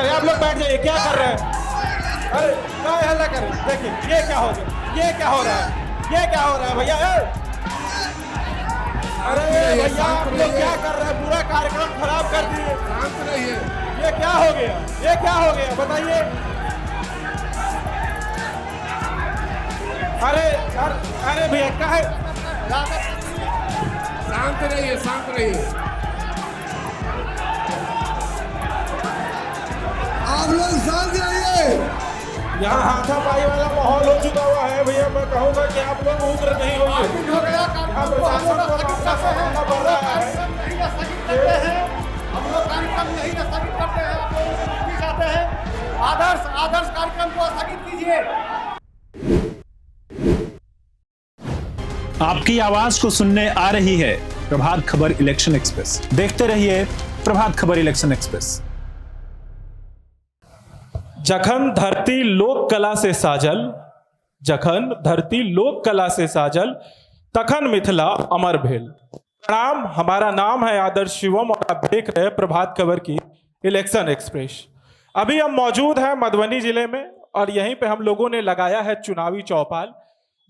कर रहे हैं आप लोग? बैठ जाइए, क्या कर रहे हैं? अरे क्या हल्ला कर रहे हैं? देखिए ये क्या हो गया, ये क्या हो रहा है, ये क्या हो रहा है भैया? अरे भैया आप लोग क्या कर रहे हैं? पूरा कार्यक्रम खराब कर दिए। शांत रहिए। ये क्या हो गया, ये क्या हो गया बताइए? अरे अरे भैया क्या है? शांत रहिए, शांत रहिए। आप लोग शांत रहिए। यहाँ हाथापाई वाला माहौल हो चुका हुआ है भैया। मैं कहूँगा कि आप लोग उग्र नहीं होइए। यहाँ प्रशासन को मामला संभालना पड़ रहा है। हम लोग कार्यक्रम नहीं स्थगित करते हैं, आप लोगों से माफी चाहते हैं। आदर्श कार्यक्रम को स्थगित कीजिए। आपकी आवाज को सुनने आ रही है प्रभात खबर इलेक्शन एक्सप्रेस। देखते रहिए प्रभात खबर इलेक्शन एक्सप्रेस। जखन धरती लोक कला से साजल, जखन धरती लोक कला से साजल, तखन मिथिला अमर भेल। प्रणाम, हमारा नाम है आदर्श शिवम और आप देख रहे हैं प्रभात खबर की इलेक्शन एक्सप्रेस। अभी हम मौजूद हैं मधुबनी जिले में और यहीं पे हम लोगों ने लगाया है चुनावी चौपाल,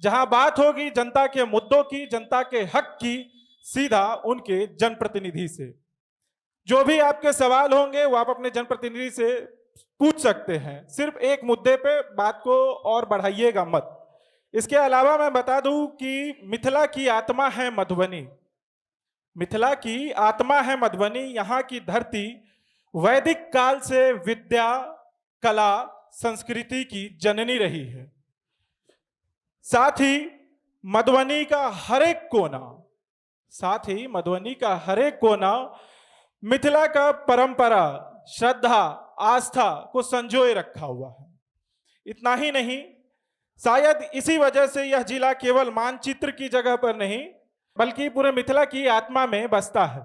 जहां बात होगी जनता के मुद्दों की, जनता के हक की, सीधा उनके जनप्रतिनिधि से। जो भी आपके सवाल होंगे वो आप अपने जनप्रतिनिधि से पूछ सकते हैं। सिर्फ एक मुद्दे पे बात को और बढ़ाइएगा मत। इसके अलावा मैं बता दूं कि मिथिला की आत्मा है मधुबनी, मिथिला की आत्मा है मधुबनी। यहाँ की धरती वैदिक काल से विद्या, कला, संस्कृति की जननी रही है। साथ ही मधुबनी का हर एक कोना, साथ ही मधुबनी का हर एक कोना मिथिला का परंपरा, श्रद्धा, आस्था को संजोए रखा हुआ है। इतना ही नहीं, शायद इसी वजह से यह जिला केवल मानचित्र की जगह पर नहीं बल्कि पूरे मिथिला की आत्मा में बसता है।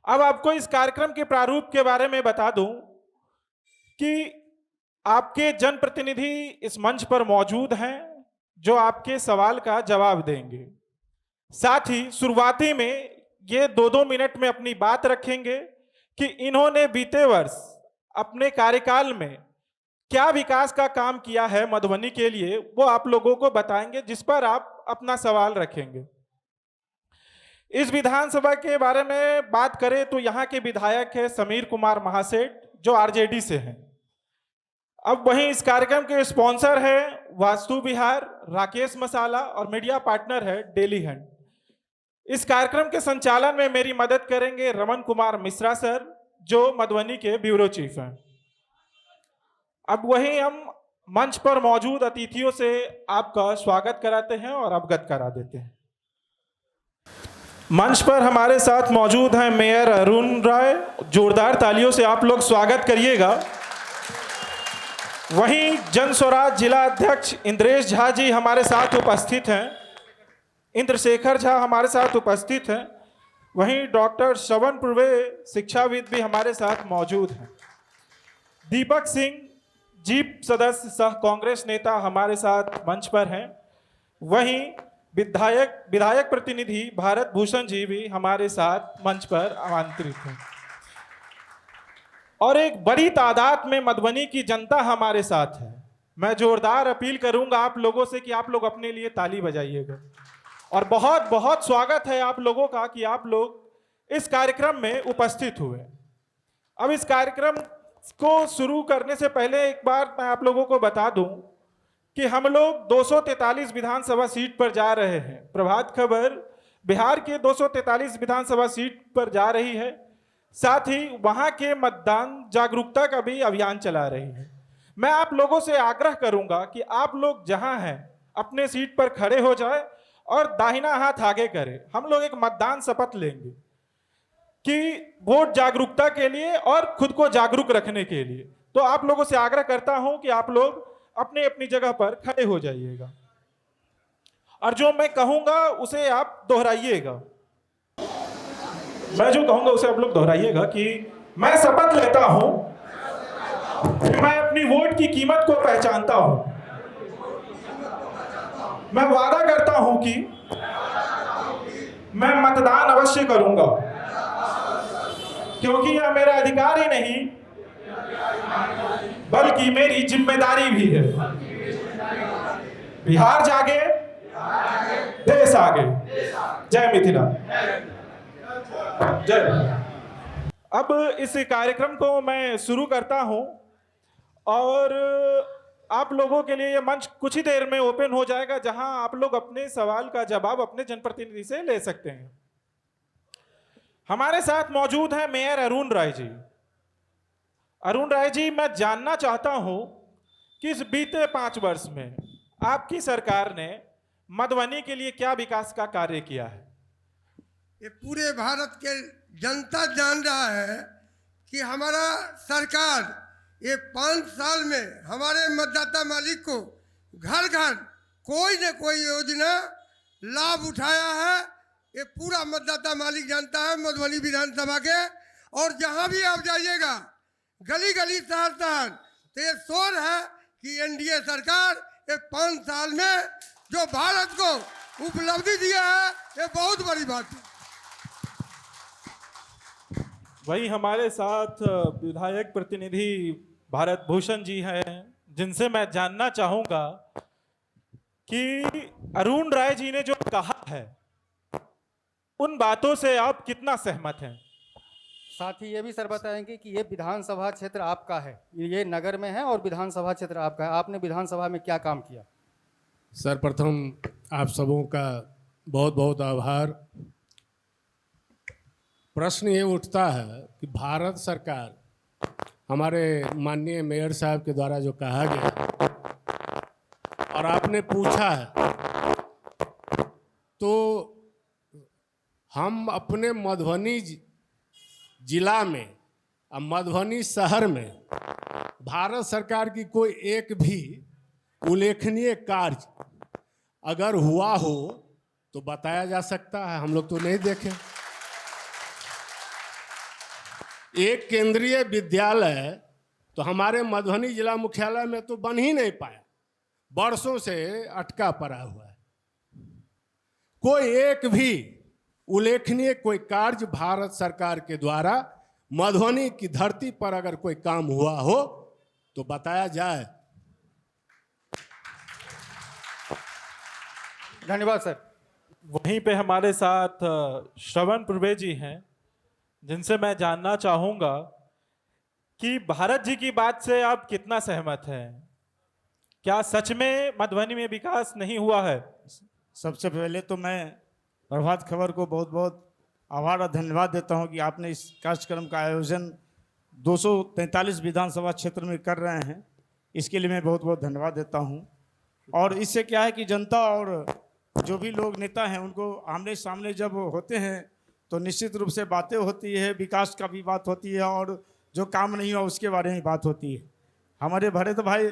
अब आपको इस कार्यक्रम के प्रारूप के बारे में बता दूं कि आपके जनप्रतिनिधि इस मंच पर मौजूद हैं जो आपके सवाल का जवाब देंगे। साथ ही शुरुआती में ये 2-2 मिनट में अपनी बात रखेंगे कि इन्होंने बीते वर्ष अपने कार्यकाल में क्या विकास का काम किया है मधुबनी के लिए, वो आप लोगों को बताएंगे, जिस पर आप अपना सवाल रखेंगे। इस विधानसभा के बारे में बात करें तो यहाँ के विधायक है समीर कुमार महासेठ जो आरजेडी से हैं। अब वहीं इस कार्यक्रम के स्पॉन्सर है वास्तु विहार, राकेश मसाला और मीडिया पार्टनर है डेली हैंड। इस कार्यक्रम के संचालन में मेरी मदद करेंगे रमन कुमार मिश्रा सर जो मधुबनी के ब्यूरो चीफ हैं। अब वहीं हम मंच पर मौजूद अतिथियों से आपका स्वागत कराते हैं और अवगत करा देते हैं। मंच पर हमारे साथ मौजूद हैं मेयर अरुण राय, जोरदार तालियों से आप लोग स्वागत करिएगा। वहीं जन स्वराज जिला अध्यक्ष इंद्रेश झा जी हमारे साथ उपस्थित हैं, इंद्रशेखर झा हमारे साथ उपस्थित हैं। वहीं डॉक्टर श्रवण पूर्वे शिक्षाविद भी हमारे साथ मौजूद हैं। दीपक सिंह जीप सदस्य सह कांग्रेस नेता हमारे साथ मंच पर हैं। वहीं विधायक प्रतिनिधि भारत भूषण जी भी हमारे साथ मंच पर आमंत्रित हैं। और एक बड़ी तादाद में मधुबनी की जनता हमारे साथ है। मैं जोरदार अपील करूंगा आप लोगों से कि आप लोग अपने लिए ताली बजाइएगा। और बहुत बहुत स्वागत है आप लोगों का कि आप लोग इस कार्यक्रम में उपस्थित हुए। अब इस कार्यक्रम को शुरू करने से पहले एक बार मैं आप लोगों को बता दूं कि हम लोग 243 विधानसभा सीट पर जा रहे हैं। प्रभात खबर बिहार के 243 विधानसभा सीट पर जा रही है। साथ ही वहां के मतदान जागरूकता का भी अभियान चला रही है। मैं आप लोगों से आग्रह करूंगा कि आप लोग जहां हैं अपने सीट पर खड़े हो जाए और दाहिना हाथ आगे करें। हम लोग एक मतदान शपथ लेंगे कि वोट जागरूकता के लिए और खुद को जागरूक रखने के लिए। तो आप लोगों से आग्रह करता हूं कि आप लोग अपने अपनी जगह पर खड़े हो जाइएगा और जो मैं कहूंगा उसे आप दोहराइएगा। मैं जो कहूंगा उसे आप लोग दोहराइएगा कि मैं शपथ लेता हूं कि मैं अपनी वोट की कीमत को पहचानता हूं। मैं वादा करता हूं कि मैं मतदान अवश्य करूंगा, क्योंकि यह मेरा अधिकार ही नहीं बल्कि मेरी जिम्मेदारी भी है। बिहार जागे, देश आगे। जय मिथिला। जय। अब इस कार्यक्रम को मैं शुरू करता हूं और आप लोगों के लिए यह मंच कुछ ही देर में ओपन हो जाएगा, जहां आप लोग अपने सवाल का जवाब अपने जनप्रतिनिधि से ले सकते हैं। हमारे साथ मौजूद हैं मेयर अरुण राय जी। अरुण राय जी, मैं जानना चाहता हूं कि इस बीते 5 वर्ष में आपकी सरकार ने मधुबनी के लिए क्या विकास का कार्य किया है? ये पूरे भारत के जनता जान रहा है कि हमारा सरकार ये 5 साल में हमारे मतदाता मालिक को घर घर कोई न कोई योजना लाभ उठाया है। ये पूरा मतदाता मालिक जानता है मधुबनी विधानसभा के। और जहां भी आप जाइएगा, गली गली शहर शहर, तो ये शोर है कि एनडीए सरकार ये 5 साल में जो भारत को उपलब्धि दिया है, ये बहुत बड़ी बात है। वही हमारे साथ विधायक प्रतिनिधि भारत भूषण जी हैं, जिनसे मैं जानना चाहूंगा कि अरुण राय जी ने जो कहा है उन बातों से आप कितना सहमत हैं? साथ ही ये भी सर बताएंगे कि ये विधानसभा क्षेत्र आपका है, ये नगर में है और विधानसभा क्षेत्र आपका है। आपने विधानसभा में क्या काम किया? सर्वप्रथम आप सबों का बहुत बहुत आभार। प्रश्न ये उठता है कि भारत सरकार, हमारे माननीय मेयर साहब के द्वारा जो कहा गया और आपने पूछा है, तो हम अपने मधुबनी जिला में और मधुबनी शहर में भारत सरकार की कोई एक भी उल्लेखनीय कार्य अगर हुआ हो तो बताया जा सकता है। हम लोग तो नहीं देखे। एक केंद्रीय विद्यालय तो हमारे मधुबनी जिला मुख्यालय में तो बन ही नहीं पाया, वर्षों से अटका पड़ा हुआ है। कोई एक भी उल्लेखनीय कोई कार्य भारत सरकार के द्वारा मधुबनी की धरती पर अगर कोई काम हुआ हो तो बताया जाए। धन्यवाद सर। वहीं पे हमारे साथ श्रवण पुर्वे जी हैं, जिनसे मैं जानना चाहूंगा कि भारत जी की बात से आप कितना सहमत हैं? क्या सच में मधुबनी में विकास नहीं हुआ है? सबसे पहले तो मैं प्रभात खबर को बहुत बहुत आभार और धन्यवाद देता हूं कि आपने इस कार्यक्रम का आयोजन 243 विधानसभा क्षेत्र में कर रहे हैं। इसके लिए मैं बहुत बहुत धन्यवाद देता हूं। और इससे क्या है कि जनता और जो भी लोग नेता हैं उनको आमने सामने जब होते हैं तो निश्चित रूप से बातें होती है, विकास का भी बात होती है और जो काम नहीं हुआ उसके बारे में बात होती है। हमारे भरत भाई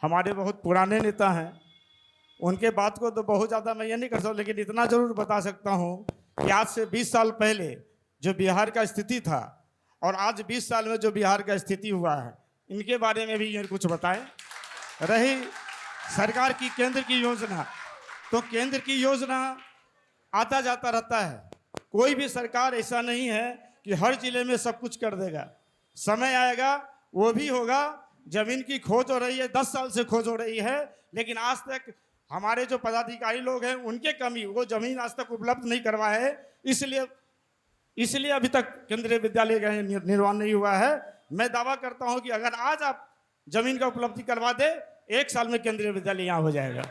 हमारे बहुत पुराने नेता हैं, उनके बात को तो बहुत ज़्यादा मैं ये नहीं कर सकता, लेकिन इतना ज़रूर बता सकता हूँ कि आज से 20 साल पहले जो बिहार का स्थिति था और आज 20 साल में जो बिहार का स्थिति हुआ है, इनके बारे में भी ये कुछ बताएं। रही सरकार की केंद्र की योजना, तो केंद्र की योजना आता जाता रहता है। कोई भी सरकार ऐसा नहीं है कि हर जिले में सब कुछ कर देगा। समय आएगा वो भी होगा। जमीन की खोज हो रही है, 10 साल से खोज हो रही है, लेकिन आज तक हमारे जो पदाधिकारी लोग हैं उनके कमी, वो जमीन आज तक उपलब्ध नहीं करवाए है। इसलिए अभी तक केंद्रीय विद्यालय का निर्माण नहीं हुआ है। मैं दावा करता हूं कि अगर आज आप जमीन का उपलब्धि करवा दे, 1 साल में केंद्रीय विद्यालय यहाँ हो जाएगा।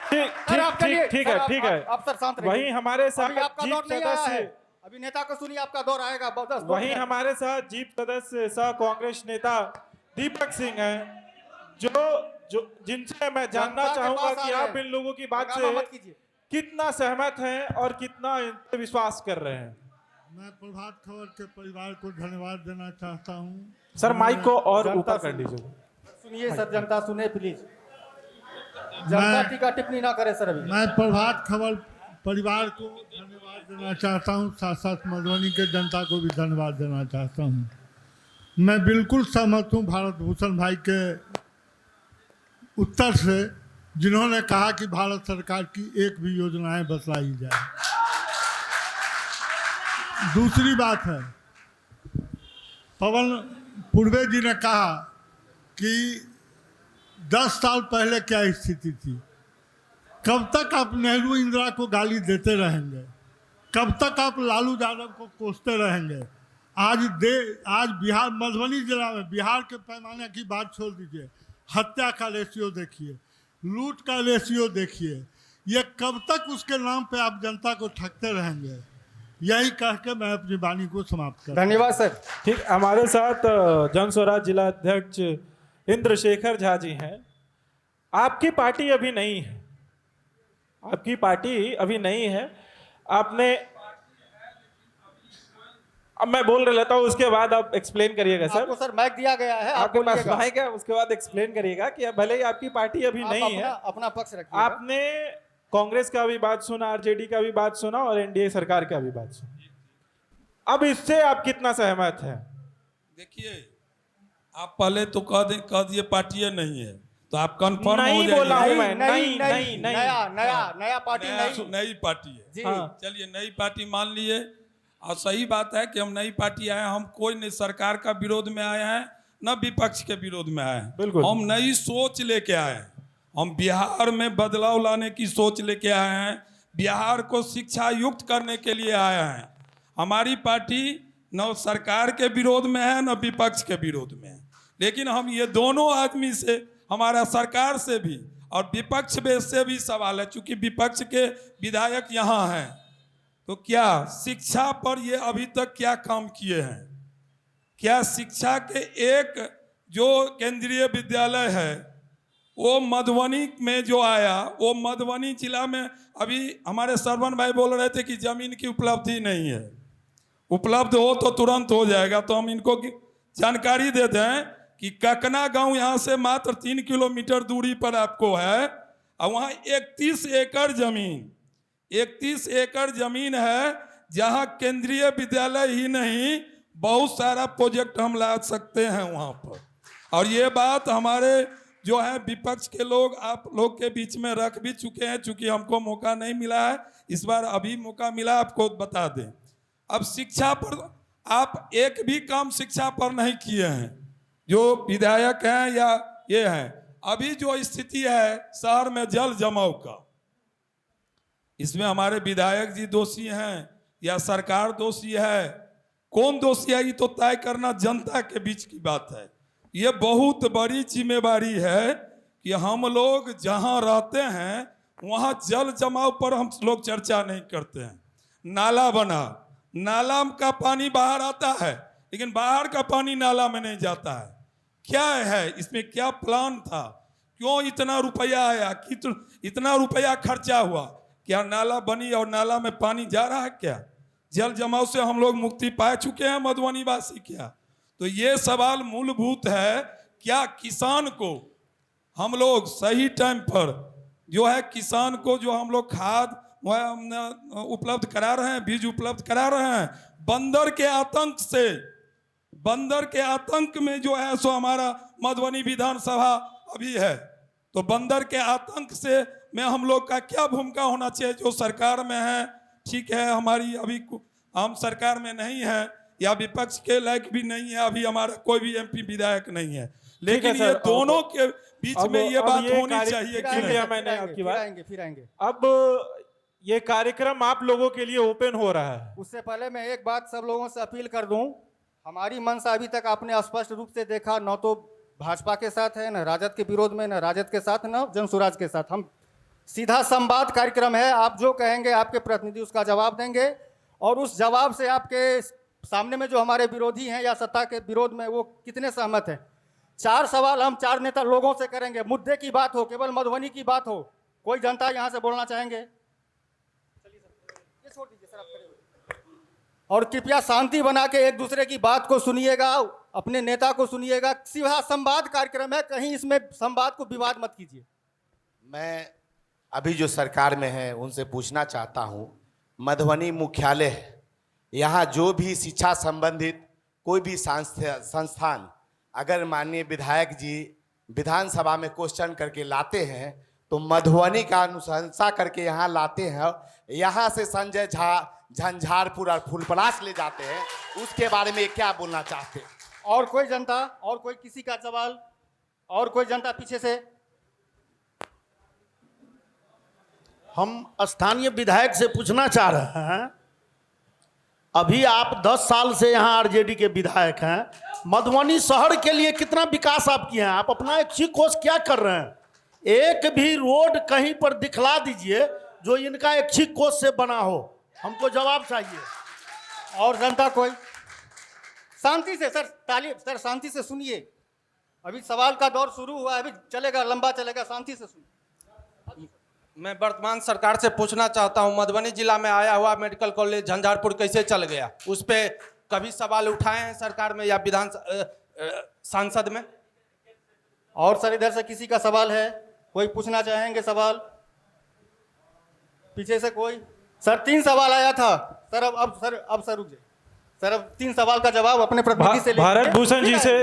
ठीक है। आप सर शांत रहिए। वहीं हमारे साथ आपका दौर नहीं आया है। अभी नेता को सुनिए, आपका दौर आएगा। वहीं हमारे साथ जीप सदस्य सह कांग्रेस नेता दीपक सिंह हैं, जो जिनसे मैं जानना चाहूंगा कि आप इन लोगों की बात से कितना सहमत हैं और कितना इन पे विश्वास कर रहे हैं। मैं प्रभात खबर के परिवार को धन्यवाद देना चाहता हूँ। सर माइक को और ऊपर कर लीजिए। सुनिए सर, जनता सुने प्लीज। जनता टीका टिप्पणी ना करे सर। अभी मैं प्रभात खबर परिवार को धन्यवाद देना चाहता हूँ, साथ साथ मधुबनी के जनता को भी धन्यवाद देना चाहता हूँ। मैं बिल्कुल सहमत हूँ भारत भूषण भाई के उत्तर से, जिन्होंने कहा कि भारत सरकार की एक भी योजनाएं बतलाई जाए। दूसरी बात है, पूर्वे जी ने कहा कि 10 साल पहले क्या स्थिति थी। कब तक आप नेहरू इंदिरा को गाली देते रहेंगे? कब तक आप लालू यादव को कोसते रहेंगे? आज बिहार, मधुबनी जिला में बिहार के पैमाने की बात छोड़ दीजिए, हत्या का रेशियो देखिए, लूट का रेशियो देखिए। ये कब तक उसके नाम पे आप जनता को ठगते रहेंगे? यही कह के मैं अपनी वाणी को समाप्त कर। धन्यवाद सर। ठीक, हमारे साथ जन स्वराज जिला अध्यक्ष इंद्रशेखर झा जी हैं। आपकी पार्टी अभी नहीं है, आपकी पार्टी अभी नहीं है। आपने, अब मैं बोल लेता हूँ, उसके बाद आप एक्सप्लेन करिएगा सर। आपको सर माइक दिया गया है, आप आपके पास बोलिएगा। माइक है, उसके बाद एक्सप्लेन करिएगा कि भले ही आपकी पार्टी अभी आप नहीं है। अपना पक्ष रखिए। आपने कांग्रेस का भी बात सुना, आरजेडी का भी बात सुना और एनडीए सरकार का भी बात सुना। अब इससे आप कितना सहमत हैं? देखिए, आप पहले तो कह दिए पार्टी नहीं है, तो आप कंफर्म हो नहीं जाइए। बोला हूं मैं, नहीं, नहीं। नया पार्टी नहीं। नई पार्टी है जी। हाँ। चलिए, नई पार्टी मान लिए, और सही बात है कि हम नई पार्टी आए हैं। हम कोई नहीं सरकार का विरोध में आए हैं, न विपक्ष के विरोध में आए हैं। बिल्कुल। हम नई सोच लेके आए हैं। हम बिहार में बदलाव लाने की सोच लेके आए हैं, बिहार को शिक्षा युक्त करने के लिए आए हैं। हमारी पार्टी न सरकार के विरोध में है, न विपक्ष के विरोध में है, लेकिन हम ये दोनों आदमी से, हमारा सरकार से भी और विपक्ष से भी सवाल है। चूंकि विपक्ष के विधायक यहाँ हैं, तो क्या शिक्षा पर ये अभी तक क्या काम किए हैं? क्या शिक्षा के एक जो केंद्रीय विद्यालय है वो मधुबनी में जो आया, वो मधुबनी जिला में अभी हमारे सरवन भाई बोल रहे थे कि जमीन की उपलब्धि नहीं है। उपलब्ध हो तो तुरंत हो जाएगा। तो हम इनको जानकारी दे दें कि ककना गांव यहाँ से मात्र 3 किलोमीटर दूरी पर आपको है, और वहाँ 31 एकड़ जमीन है, जहाँ केंद्रीय विद्यालय ही नहीं बहुत सारा प्रोजेक्ट हम ला सकते हैं वहाँ पर। और ये बात हमारे जो है विपक्ष के लोग आप लोग के बीच में रख भी चुके हैं। चूंकि हमको मौका नहीं मिला है, इस बार अभी मौका मिला, आपको बता दें। अब शिक्षा पर आप एक भी काम शिक्षा पर नहीं किए हैं, जो विधायक हैं या ये हैं। अभी जो स्थिति है शहर में जल जमाव का, इसमें हमारे विधायक जी दोषी हैं या सरकार दोषी है? कौन दोषी है, ये तो तय करना जनता के बीच की बात है। ये बहुत बड़ी जिम्मेवारी है कि हम लोग जहां रहते हैं वहां जल जमाव पर हम लोग चर्चा नहीं करते हैं। नाला बना, नाला का पानी बाहर आता है, लेकिन बाहर का पानी नाला में नहीं जाता है। क्या है इसमें, क्या प्लान था? क्यों इतना रुपया आया, इतना रुपया खर्चा हुआ? क्या नाला बनी और नाला में पानी जा रहा है? क्या जल जमाव से हम लोग मुक्ति पा चुके हैं मधुबनी वासी? क्या? तो ये सवाल मूलभूत है। क्या किसान को हम लोग सही टाइम पर जो है, किसान को जो हम लोग खाद उपलब्ध करा रहे हैं, बीज उपलब्ध करा रहे हैं? बंदर के आतंक में जो है सो हमारा मधुबनी विधानसभा अभी है। तो बंदर के आतंक से में हम लोग का क्या भूमिका होना चाहिए? जो सरकार में है, ठीक है, हमारी अभी हम सरकार में नहीं है या विपक्ष के लायक भी नहीं है, अभी हमारा कोई भी एमपी विधायक नहीं है, लेकिन ये दोनों के बीच में ये बात होनी चाहिए कि नहीं? मैंने आपकी बात, फिर आएंगे। अब ये कार्यक्रम आप लोगों के लिए ओपन हो रहा है। उससे पहले मैं एक बात सब लोगों से अपील कर दूं। हमारी मंशा अभी तक आपने स्पष्ट रूप से देखा, न तो भाजपा के साथ है, न राजद के विरोध में, न राजद के साथ, न जन स्वराज के साथ। हम सीधा संवाद कार्यक्रम है। आप जो कहेंगे आपके प्रतिनिधि उसका जवाब देंगे, और उस जवाब से आपके सामने में जो हमारे विरोधी हैं या सत्ता के विरोध में वो कितने सहमत हैं। 4 सवाल हम 4 नेता लोगों से करेंगे। मुद्दे की बात हो, केवल मधुबनी की बात हो। कोई जनता यहाँ से बोलना चाहेंगे? चलिए सर, ये छोड़ दीजिए सर, आप खड़े होइए। और कृपया शांति बना के एक दूसरे की बात को सुनिएगा, अपने नेता को सुनिएगा। सीधा संवाद कार्यक्रम है, कहीं इसमें संवाद को विवाद मत कीजिए। मैं अभी जो सरकार में है उनसे पूछना चाहता हूँ, मधुबनी मुख्यालय है, यहाँ जो भी शिक्षा संबंधित कोई भी संस्थान अगर माननीय विधायक जी विधानसभा में क्वेश्चन करके लाते हैं तो मधुबनी का अनुशंसा करके यहाँ लाते हैं। यहाँ से संजय झा झंझारपुर और फुलपरास ले जाते हैं, उसके बारे में क्या बोलना चाहते हैं? और कोई जनता, और कोई किसी का सवाल, और कोई जनता पीछे से? हम स्थानीय विधायक से पूछना चाह रहे हैं, अभी आप 10 साल से यहाँ आरजेडी के विधायक हैं, मधुबनी शहर के लिए कितना विकास आप किए हैं? आप अपना इच्छित कोष क्या कर रहे हैं? एक भी रोड कहीं पर दिखला दीजिए जो इनका इच्छित कोष से बना हो, हमको जवाब चाहिए। और जनता कोई? शांति से सर, ताली सर, शांति से सुनिए। अभी सवाल का दौर शुरू हुआ है, अभी चलेगा, लंबा चलेगा, शांति से सुनिए। मैं वर्तमान सरकार से पूछना चाहता हूं, मधुबनी जिला में आया हुआ मेडिकल कॉलेज झंझारपुर कैसे चल गया? उस पे कभी सवाल उठाए हैं सरकार में या विधान सांसद में? और सर इधर से किसी का सवाल है? कोई पूछना चाहेंगे सवाल? पीछे से कोई? सर 3 सवाल आया था सर। अब सर रुक जाइए सर, अब 3 सवाल का जवाब अपने प्रतिनिधि से भारत भूषण जी से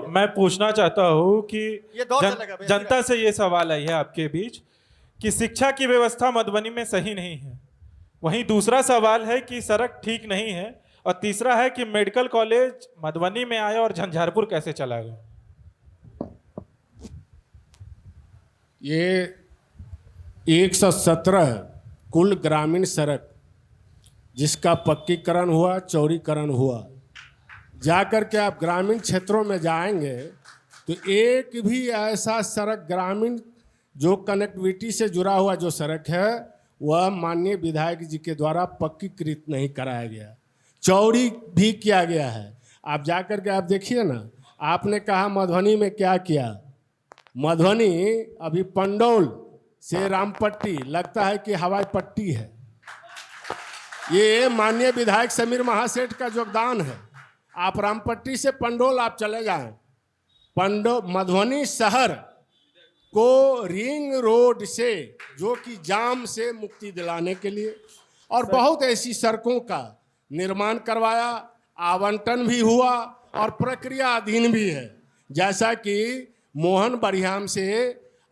मैं पूछना चाहता हूं कि ये दौर चलेगा भैया, जनता से ये सवाल आई है आपके बीच कि शिक्षा की व्यवस्था मधुबनी में सही नहीं है, वहीं दूसरा सवाल है कि सड़क ठीक नहीं है, और तीसरा है कि मेडिकल कॉलेज मधुबनी में आया और झंझारपुर कैसे चला गया? ये 117 कुल ग्रामीण सड़क जिसका पक्कीकरण हुआ, चौड़ीकरण हुआ, जाकर के आप ग्रामीण क्षेत्रों में जाएंगे तो एक भी ऐसा सड़क ग्रामीण जो कनेक्टिविटी से जुड़ा हुआ जो सड़क है वह माननीय विधायक जी के द्वारा पक्कीकृत नहीं कराया गया, चौड़ी भी किया गया है। आप जाकर के आप देखिए ना। आपने कहा मधुबनी में क्या किया? मधुबनी अभी पंडौल से रामपट्टी लगता है कि हवाई पट्टी है। ये माननीय विधायक समीर महासेठ का योगदान है। आप रामपट्टी से पंडौल आप चले जाएं, पंडौल मधुबनी शहर को रिंग रोड से, जो कि जाम से मुक्ति दिलाने के लिए, और बहुत ऐसी सड़कों का निर्माण करवाया, आवंटन भी हुआ और प्रक्रिया अधीन भी है। जैसा कि मोहन बढ़ियाम से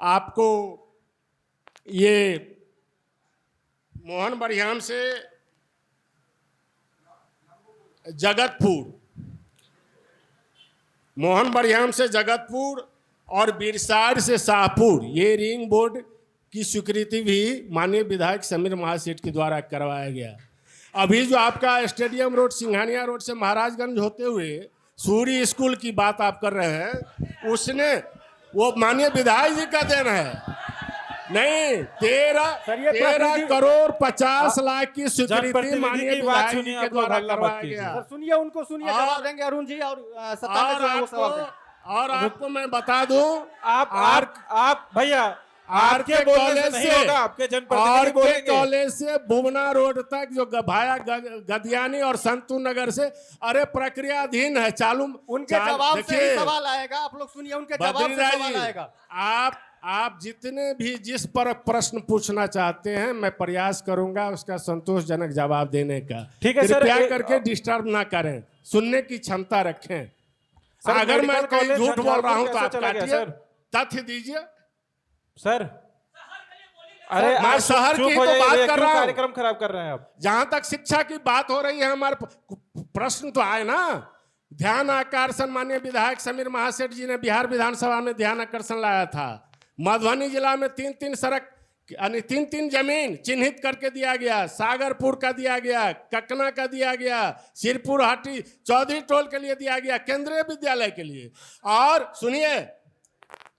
आपको ये मोहन बढ़ियाम से जगतपुर, मोहन बढ़ियाम से जगतपुर और बिरसार से शाहपुर, ये रिंग बोर्ड की स्वीकृति भी माननीय विधायक समीर महासेठ के द्वारा करवाया गया। अभी जो आपका स्टेडियम रोड, सिंघानिया रोड से महाराजगंज होते हुए सूरी स्कूल की बात आप कर रहे हैं, उसने वो माननीय विधायक जी का देन है। नहीं, 13 करोड़ 50 लाख की स्वीकृति माननीय विधायक जी के द्वारा करवाया गया। सुनिए उनको, सुनिए, जवाब देंगे अरुण जी और सत्ता जो है वो सवाल देंगे। और आपको मैं बता दूं, आप भैया आपके कॉलेज से आपके जनप्रतिनिधि बोलेंगे, कॉलेज से भुवना रोड तक जो भाया गदियानी और संतू नगर से, अरे प्रक्रिया अधीन है, चालू। उनके जवाब से ही सवाल आएगा, आप लोग सुनिए, उनके जवाब से सवाल आएगा। आप जितने भी जिस पर प्रश्न पूछना चाहते हैं मैं प्रयास करूंगा उसका संतोषजनक जवाब देने का। ठीक है सर, कृपया करके डिस्टर्ब ना करें, सुनने की क्षमता रखें। अगर मैं कहीं झूठ बोल रहा हूं तो आप काटिए, तथ्य दीजिए सर। अरे मैं शहर की तो बात कर रहा हूं, कार्यक्रम खराब कर रहे हैं आप। जहां तक शिक्षा की बात हो रही है, हमारे प्रश्न तो आए ना। ध्यान आकर्षण माननीय विधायक समीर महासेठ जी ने बिहार विधानसभा में ध्यान आकर्षण लाया था। मधुबनी जिला में 3 सड़क यानी 3 जमीन चिन्हित करके दिया गया। सागरपुर का दिया गया, ककना का दिया गया, सिरपुर हाटी चौधरी टोल के लिए दिया गया, केंद्रीय विद्यालय के लिए। और सुनिए,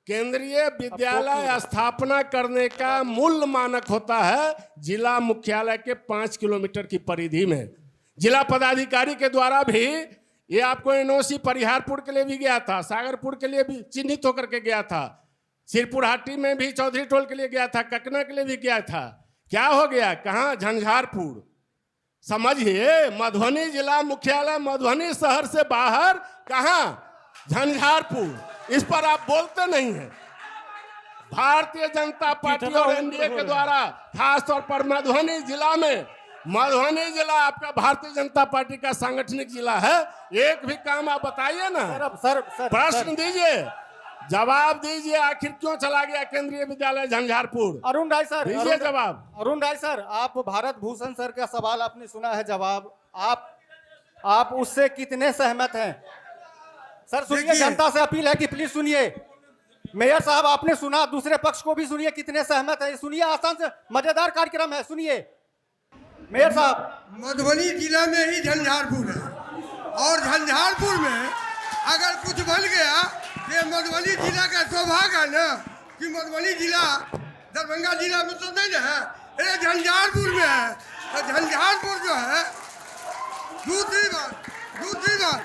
केंद्रीय विद्यालय स्थापना करने का मूल मानक होता है जिला मुख्यालय के 5 किलोमीटर की परिधि में। जिला पदाधिकारी के द्वारा भी ये आपको एनओसी परिहारपुर के लिए भी गया था, सागरपुर के लिए भी चिन्हित होकर के गया था, सिरपुर हाटी में भी चौधरी टोल के लिए गया था, ककना के लिए भी गया था। क्या हो गया? कहाँ? झंझारपुर। समझिए, मधुबनी जिला मुख्यालय मधुबनी शहर से बाहर कहाँ? झंझारपुर। इस पर आप बोलते नहीं हैं। भारतीय जनता पार्टी और एनडीए के द्वारा खास तौर पर मधुबनी जिला में, मधुबनी जिला आपका भारतीय जनता पार्टी का सांगठनिक जिला है, एक भी काम आप बताइए ना। सर प्रश्न दीजिए, जवाब दीजिए, आखिर क्यों चला गया केंद्रीय विद्यालय झंझारपुर? अरुण राय सर दीजिए जवाब। अरुण राय सर, आप भारत भूषण सर का सवाल आपने सुना है, जवाब आप उससे कितने सहमत हैं? सर सुनिए, देखिए। जनता से अपील है कि प्लीज सुनिए। मेयर साहब आपने सुना, दूसरे पक्ष को भी सुनिए कितने सहमत है। सुनिए, आसान से मजेदार कार्यक्रम है, सुनिए मेयर साहब। मधुबनी जिला में ही झंझारपुर है, और झंझारपुर में अगर कुछ बन गया, ये मधुबनी जिला का सौभाग्य है ना कि मधुबनी जिला दरभंगा जिला में तो नहीं है, ये झंझारपुर में है। तो झंझारपुर जो है, दूसरी बात दूसरी बात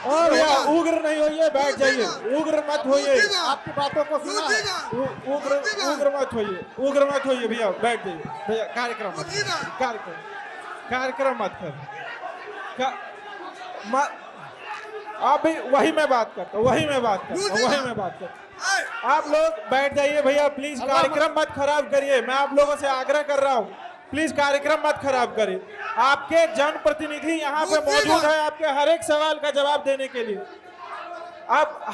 और भैया उग्र नहीं होइए, बैठ जाइए, उग्र मत होइए, आपकी बातों को सुना है। उग्र मत होइए भैया, बैठ जाइए भैया। कार्यक्रम मत कर, आप भी वही मैं बात करता हूँ, आप लोग बैठ जाइए भैया प्लीज, कार्यक्रम मत खराब करिए। मैं आप लोगों से आग्रह कर रहा हूँ, प्लीज कार्यक्रम मत खराब करिए। आपके जनप्रतिनिधि यहाँ पे मौजूद है आपके हर एक सवाल का जवाब देने के लिए। आप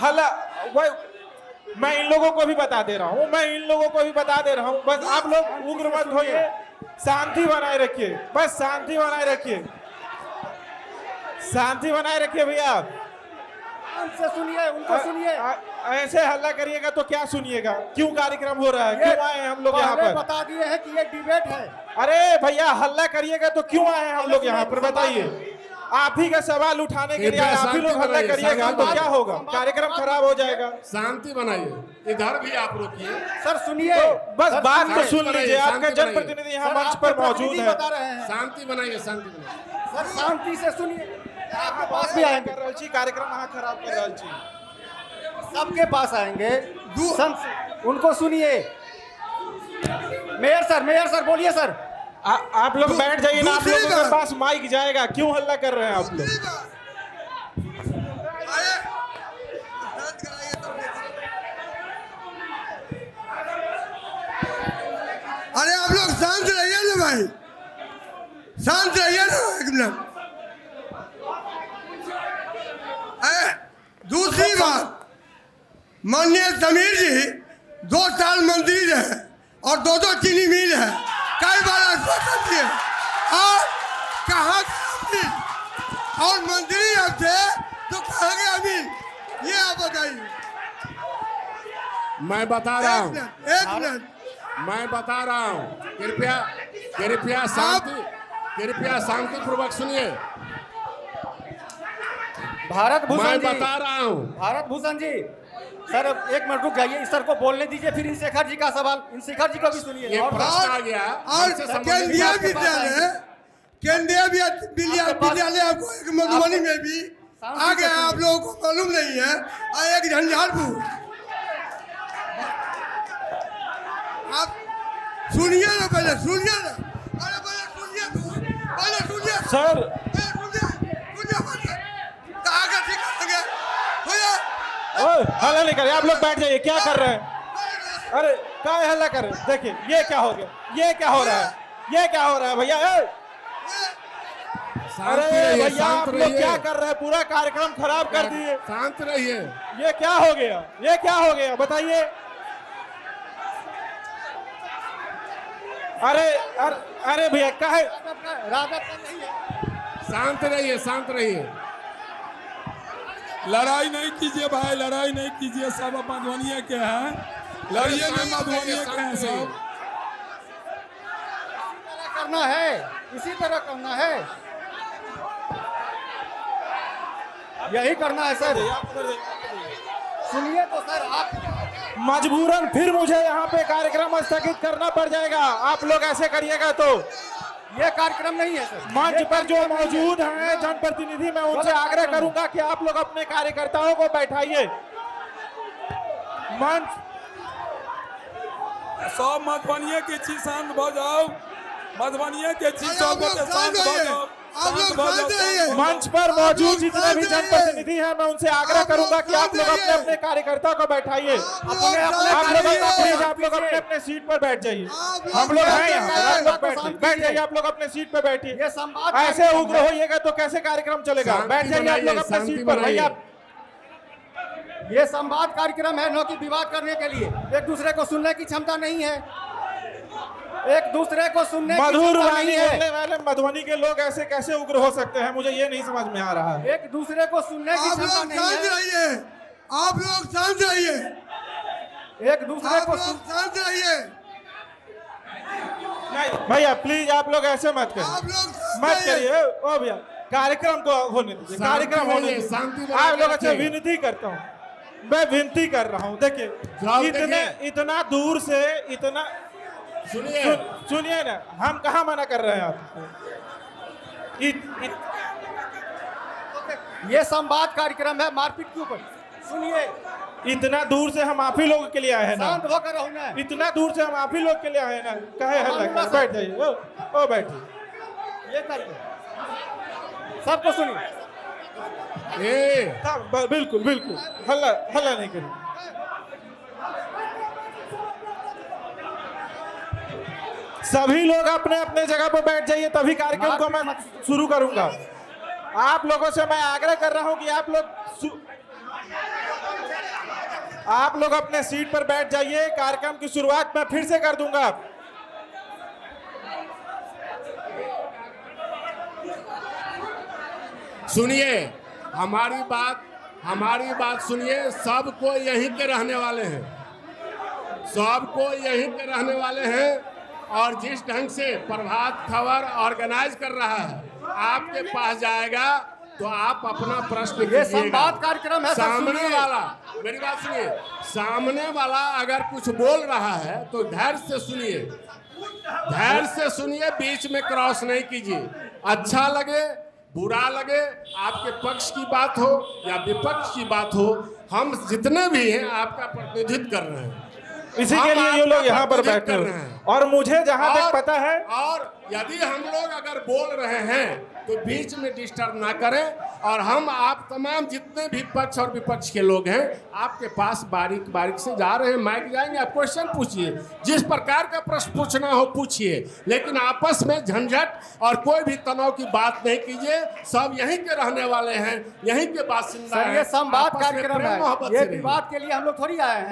मैं इन लोगों को भी बता दे रहा हूँ, बस आप लोग उग्र मत होइए, शांति बनाए रखिए, बस शांति बनाए रखिए भैया। से सुनिए, उनको सुनिए। ऐसे हल्ला करिएगा तो क्या सुनिएगा? क्यों कार्यक्रम हो रहा है? क्यों आए हैं हम लोग यहाँ पर? बता दिए हैं कि ये डिबेट है। अरे भैया हल्ला करिएगा तो क्यों आए हैं हम लोग यहाँ पर? बताइए। आप ही का सवाल उठाने के लिए आप ही लोग हल्ला करिएगा तो क्या होगा? कार्यक्रम खराब हो जाएगा। शांति बनाइए, इधर भी आप रोकिए। सर सुनिए, बस बात तो सुन लीजिए, आपका जनप्रतिनिधि यहाँ मंच पर मौजूद है। शांति बनाइए, शांति बनाइए। सर शांति से सुनिए, आपके पास भी आएंगे। कार्यक्रम यहाँ खराब कर रहा छी, सबके पास आएंगे, उनको सुनिए। मेयर सर बोलिए सर। आप लोग बैठ जाइए ना, आप लोगों के पास माइक जाएगा, क्यों हल्ला कर रहे हैं आप लोग? अरे आप लोग शांत रहिए ना भाई, शांत रहिए ना एक मिनट। दूसरी बात, माननीय समीर जी 2 साल मंत्री रहे और 2 चीनी मिल है, कई बार आश्वासन दिए, और कहाँ गए अमीर? और मंत्री अब थे तो कहाँ गए अमीर? ये आप बताइए। मैं बता रहा हूँ, एक मिनट मैं बता रहा हूँ, कृपया शांतिपूर्वक सुनिए। भारत भूषण मैं जी, बता रहा हूँ, भारत भूषण जी, सर एक मिनट रुक जाइए, इस सर को बोलने दीजिए, फिर इन शेखर जी का सवाल, इन शेखर जी को भी सुनिए। ये प्रश्न आ गया। और केंद्रीय विद्यालय आपको एक मधुबनी में भी आ गया, आप लोगों को मालूम नहीं है, और एक झंझारपुर। आप सुनिए ना, पहले सुनिए ना, अरे पहले सुनिए सर आगे ठीक है हल्ला नहीं करिए, आप लोग बैठ जाइए। क्या कर रहे हैं? अरे क्या हल्ला कर रहे हैं? देखिए ये क्या हो गया, ये क्या हो रहा है भैया? अरे भैया आप लोग क्या कर रहे हैं? पूरा कार्यक्रम खराब कर दिए। शांत रहिए। ये क्या हो गया बताइए? अरे भैया क्या है? शांत रहिए। लड़ाई नहीं कीजिए भाई, लड़ाई नहीं कीजिए, सब मधुबनी के हैं, लड़िए नहीं, मधुबनी के हैं सब। करना है, इसी तरह करना है, यही करना है सर। सुनिए तो सर, आप मजबूरन फिर मुझे यहाँ पे कार्यक्रम स्थगित करना पड़ जाएगा। आप लोग ऐसे करिएगा तो ये कार्यक्रम नहीं है सर। मंच पर जो मौजूद हैं जनप्रतिनिधि, मैं उनसे आग्रह करूंगा कि आप लोग अपने कार्यकर्ताओं को बैठाइए। मंच सब मधुबनी के चीज शांत हो जाओ, मधुबनी के चीज सब शांत हो जाओ। मंच पर मौजूद जितने भी जनप्रतिनिधि हैं, मैं उनसे आग्रह करूंगा कि आप लोग अपने अपने कार्यकर्ता को बैठाइए। आप लोग अपने अपने सीट पर बैठ जाइए। हम लोग हैं यहाँ, बैठ जाइए, आप लोग अपने सीट पर बैठिए। ऐसे उग्र होइएगा तो कैसे कार्यक्रम चलेगा? बैठ जाइए आप लोग अपने सीट पर भैया। ये संवाद कार्यक्रम है, न कि विवाद करने के लिए। एक दूसरे को सुनने की क्षमता नहीं है। एक दूसरे को सुनने की मधुर क्षमता वाणी नहीं है। बोलने वाले मधुबनी के लोग ऐसे कैसे उग्र हो सकते हैं, मुझे ये नहीं समझ में आ रहा है। एक दूसरे को सुनने की आप क्षमता लोग नहीं शांत है। रहिए, आप लोग शांत रहिए, एक दूसरे आप को लोग शांत रहिए, नहीं भैया प्लीज आप लोग ऐसे मत आप करिए, लोग शांत मत रहिए। करिए। ओ भैया कार्यक्रम को होने दीजिए, शांति कार्यक्रम होने रहिए, दीजिए। शांति बना आप के लोग अच्छा रखिए। विनती करता हूँ, मैं विनती कर रहा हूँ। देखिए साहब इतना दूर से इतना सुनिए, सुनिए ना, हम कहाँ मना कर रहे हैं आपको। ये संवाद कार्यक्रम है, मारपीट के ऊपर। सुनिए, इतना दूर से हम आप ही लोगों के लिए आए हैं ना, शांत होकर रहो ना। इतना दूर से हम आप ही लोग के लिए आए हैं ना, कहे हल्ला कर, बैठ जाइए। ओ बैठिए। ये करिए, सबको सुनिए। बिल्कुल बिल्कुल, हल्ला हल्ला नहीं करिए। सभी लोग अपने अपने जगह पर बैठ जाइए, तभी कार्यक्रम को मैं शुरू करूंगा। आप लोगों से मैं आग्रह कर रहा हूं कि आप लोग अपने सीट पर बैठ जाइए। कार्यक्रम की शुरुआत मैं फिर से कर दूंगा। सुनिए, हमारी बात सुनिए। सबको यहीं के रहने वाले हैं, सबको यहीं के रहने वाले हैं। और जिस ढंग से प्रभात खबर ऑर्गेनाइज कर रहा है, आपके पास जाएगा तो आप अपना प्रश्न ये कीजिएगा। संवाद कार्यक्रम है, सब सामने सुनिए। वाला, मेरी बात सुनिए, सामने वाला अगर कुछ बोल रहा है तो धैर्य से सुनिए, धैर्य से सुनिए, बीच में क्रॉस नहीं कीजिए। अच्छा लगे बुरा लगे, आपके पक्ष की बात हो या विपक्ष की बात हो, हम जितने भी हैं आपका प्रतिनिधित्व कर रहे हैं। इसी के लिए ये लोग यहाँ पर बैठे कर हुए रहे हैं। हैं। और मुझे जहाँ तक पता है, और यदि हम लोग अगर बोल रहे हैं तो बीच में डिस्टर्ब ना करें। और हम आप तमाम जितने भी पक्ष और विपक्ष के लोग हैं आपके पास बारीक बारीक से जा रहे हैं, माइक जाएंगे, आप क्वेश्चन पूछिए, जिस प्रकार का प्रश्न पूछना हो पूछिए, लेकिन आपस में झंझट और कोई भी तनाव की बात नहीं कीजिए। सब यहीं के रहने वाले हैं, यहीं के बासिंदा सर, हैं। ये संवाद आपस में कार्यक्रम प्रेम मोहब्बत है, से ये रहिए। विवाद के लिए हम लोग थोड़ी आए हैं।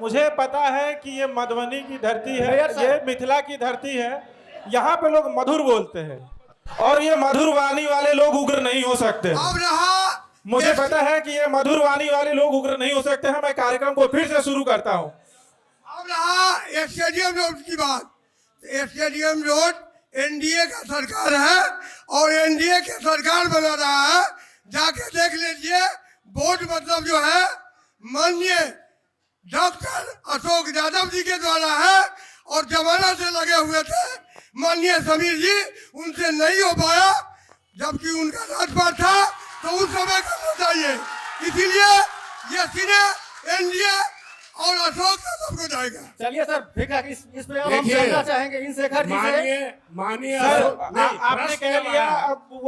मुझे पता है कि ये मधुबनी की धरती है, भैया साहब। ये मिथिला की धरती है। यहाँ पे लोग मधुर बोलते हैं और ये मधुर वाणी वाले लोग उग्र नहीं हो सकते। अब रहा, मुझे पता है कि ये मधुर वाणी वाले लोग उग्र नहीं हो सकते हैं। मैं कार्यक्रम को फिर से शुरू करता हूँ। अब रहा स्टेडियम रोड की बात। स्टेडियम रोड एनडीए का सरकार है और एनडीए के सरकार बना रहा है, जाके देख लीजिए। बोर्ड मतलब जो है माननीय डॉक्टर अशोक यादव जी के द्वारा है और जमाना से लगे हुए थे माननीय समीर जी, उनसे नहीं हो पाया, जबकि उनका राजपाट था, तो उस समय करना चाहिए। इसीलिए ये सीधे एनडीए और अशोक का सबको जाएगा। चलिए सर, ठीक है, इस पे अब हम देखिए, जानना चाहेंगे इंद्रशेखर जी से। मानिए सर नहीं, आपने प्रश्न कह लिया, आया।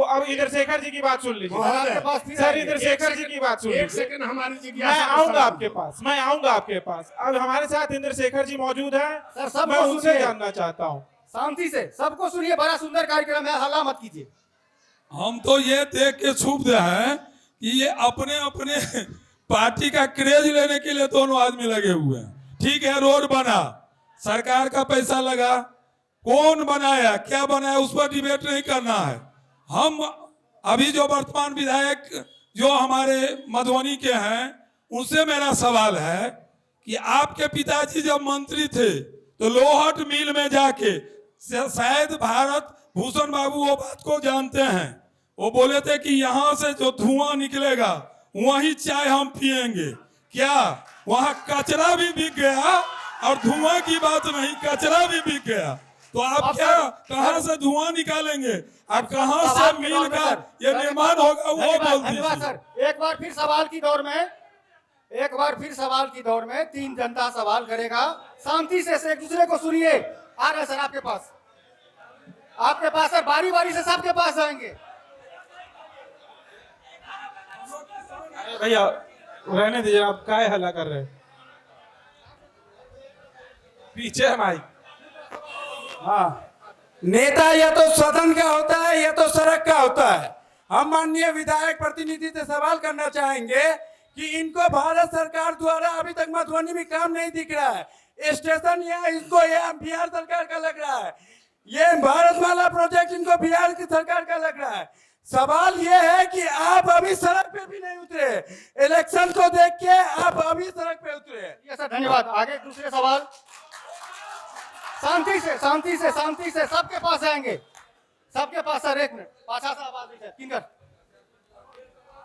अब इंद्रशेखर जी की बात सुन लीजिए। आपके पास फिर सर आएंगे। इंद्रशेखर जी की बात सुन एक लीजिए। सेकंड हमारी मैं जिज्ञासा आऊंगा आपके पास, मैं आऊंगा आपके पास। अब हमारे साथ इंद्रशेखर जी मौजूद हैं, सर, सबको मैं उनसे सुनिए। जानना चाहता हूँ। शांति से सबको सुनिए, बड़ा सुंदर कार्यक्रम है, हल्ला मत कीजिए। हम तो ये देख के क्षुब्ध हैं कि ये अपने अपने पार्टी का क्रेज लेने के लिए दोनों आदमी लगे हुए हैं। ठीक है, रोड बना, सरकार का पैसा लगा, कौन बनाया क्या बनाया उस पर डिबेट नहीं करना है। हम अभी जो वर्तमान विधायक जो हमारे मधुबनी के हैं उनसे मेरा सवाल है कि आपके पिताजी जब मंत्री थे तो लोहट मिल में जाके, शायद भारत भूषण बाबू वो बात को जानते हैं, वो बोले थे कि यहाँ से जो धुआं निकलेगा वही चाय हम पिएंगे। क्या वहाँ कचरा भी बिक गया? और धुआं की बात नहीं, कचरा भी बिक गया। तो आप क्या कहाँ से धुआं निकालेंगे? आप कहाँ से मिल का ये निर्माण होगा वो बोल धन्यवाद दीजिए। सर। एक बार फिर सवाल की दौर में तीन जनता सवाल करेगा। शांति से एक दूसरे को सुनिए। आ रहे सर आपके पास सर, बारी बारी से सबके पास आएंगे। भैया रहने दीजिए, आप काहे हल्ला कर रहे हैं? पीछे है माइक। हाँ, नेता या तो सदन का होता है या तो सड़क का होता है। हम माननीय विधायक प्रतिनिधि से सवाल करना चाहेंगे कि इनको भारत सरकार द्वारा अभी तक मधुबनी में काम नहीं दिख रहा है। स्टेशन यहाँ इनको यहाँ बिहार सरकार का लग रहा है, ये भारतमाला प्रोजेक्ट इनको बिहार की सरकार का लग रहा है। सवाल ये है कि आप अभी सड़क पे भी नहीं उतरे, इलेक्शन को देख के आप अभी सड़क पे उतरे। ये सर धन्यवाद। आगे दूसरे सवाल। शांति से शांति से शांति से सबके पास आएंगे, सबके पास। सर एक मिनट, पाछा सा आवाज दीजिए। किंकर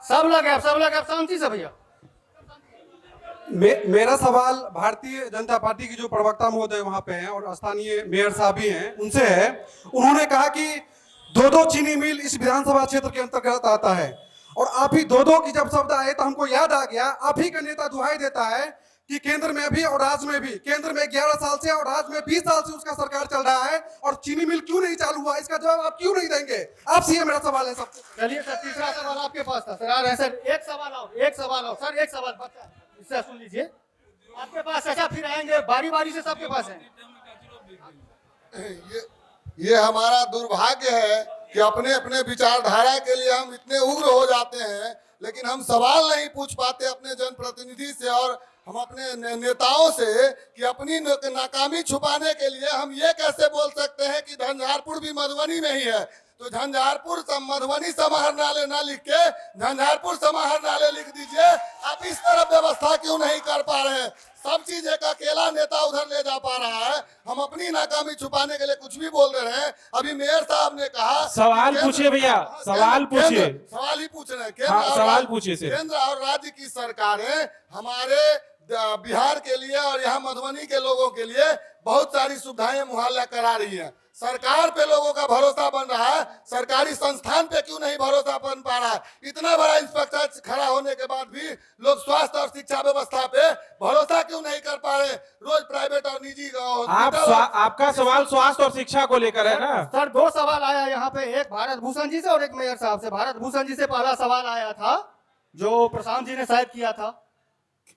सब लगे, शांति से भैया। मेरा सवाल भारतीय जनता पार्टी की जो प्रवक्ता महोदय वहां पे हैं और स्थानीय मेयर साहब भी हैं उनसे है। उन्होंने कहा कि 2-2 चीनी मिल इस विधानसभा क्षेत्र के अंतर्गत आता है, और आप ही 2-2 की जब शब्द आए तो हमको याद आ गया, आप ही का नेता दुहाई देता है कि केंद्र में भी और राज्य में भी, केंद्र में 11 साल से और राज्य में 20 साल से उसका सरकार चल रहा है, और चीनी मिल क्यों नहीं चालू हुआ, इसका जवाब आप क्यों नहीं देंगे? आपसे ये मेरा सवाल है सबसे। चलिए सर, तीसरा सवाल आपके पास था सर। आ रहे हैं सर, एक सवाल आओ सर, एक सवाल बच्चा इससे सुन लीजिए। आपके पास अच्छा, फिर आएंगे बारी बारी से, सबके पास है। ये हमारा दुर्भाग्य है कि अपने अपने विचारधारा के लिए हम इतने उग्र हो जाते हैं, लेकिन हम सवाल नहीं पूछ पाते अपने जनप्रतिनिधि से और हम अपने नेताओं से कि अपनी नाकामी छुपाने के लिए हम ये कैसे बोल सकते हैं कि झंझारपुर भी मधुबनी में ही है, तो झंझारपुर मधुबनी समाहरणालय ना लिख के झंझारपुर समाहरणालय लिख दीजिए। आप इस तरफ व्यवस्था क्यों नहीं कर पा रहे हैं? सब चीज एक अकेला नेता उधर ले जा पा रहा है, हम अपनी नाकामी छुपाने के लिए कुछ भी बोल रहे हैं। अभी मेयर साहब ने कहा, सवाल पूछिए भैया, सवाल पूछिए। सवाल ही पूछ रहे हैं। सवाल पूछिए। केंद्र और राज्य की सरकारें हमारे बिहार के लिए और यहाँ मधुबनी के लोगों के लिए बहुत सारी सुविधाएं मुहैया करा रही है। सरकार पे लोगों का भरोसा बन रहा है, सरकारी संस्थान पे क्यों नहीं भरोसा बन पा रहा है? इतना बड़ा इंस्पेक्टर खड़ा होने के बाद भी लोग स्वास्थ्य और शिक्षा व्यवस्था पे भरोसा क्यों नहीं कर पा रहे? रोज प्राइवेट और निजी आपका सवाल स्वास्थ्य और शिक्षा को लेकर है ना सर? 2 सवाल आया यहाँ पे, एक भारत भूषण जी से और एक मेयर साहब से। भारत भूषण जी से पहला सवाल आया था जो प्रशांत जी ने शायद किया था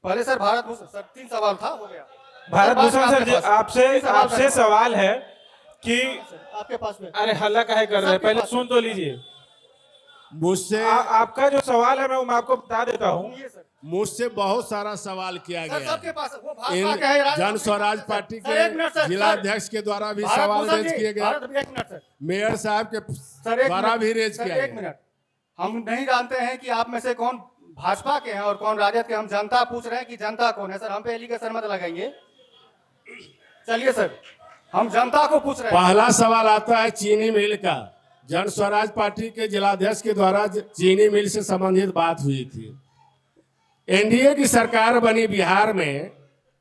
पहले। सर भारत भूषण सर 3 सवाल था, हो गया। भारत भूषण सर, आपसे सवाल है कि आपके पास में, अरे हल्ला काहे कर रहे हैं, पहले सुन तो लीजिए। मुझसे आपका जो सवाल है मैं आपको बता देता हूँ। मुझसे बहुत सारा सवाल किया गया सबके पास वो भाजपा के है, जन स्वराज पार्टी के जिलाध्यक्ष के द्वारा भी सवाल रेज किए गए, मेयर साहब के द्वारा भी रेज किया गया। 1 मिनट, हम नहीं जानते हैं कि आप में से कौन भाजपा के हैं और कौन राजद के। हम जनता पूछ रहे हैं कि जनता कौन है। सर हम पे एलिगेशन मत लगाइए। चलिए सर, हम जनता को पूछ रहे हैं। पहला सवाल आता है चीनी मिल का। जन स्वराज पार्टी के जिलाध्यक्ष के द्वारा चीनी मिल से संबंधित बात हुई थी। एनडीए की सरकार बनी बिहार में,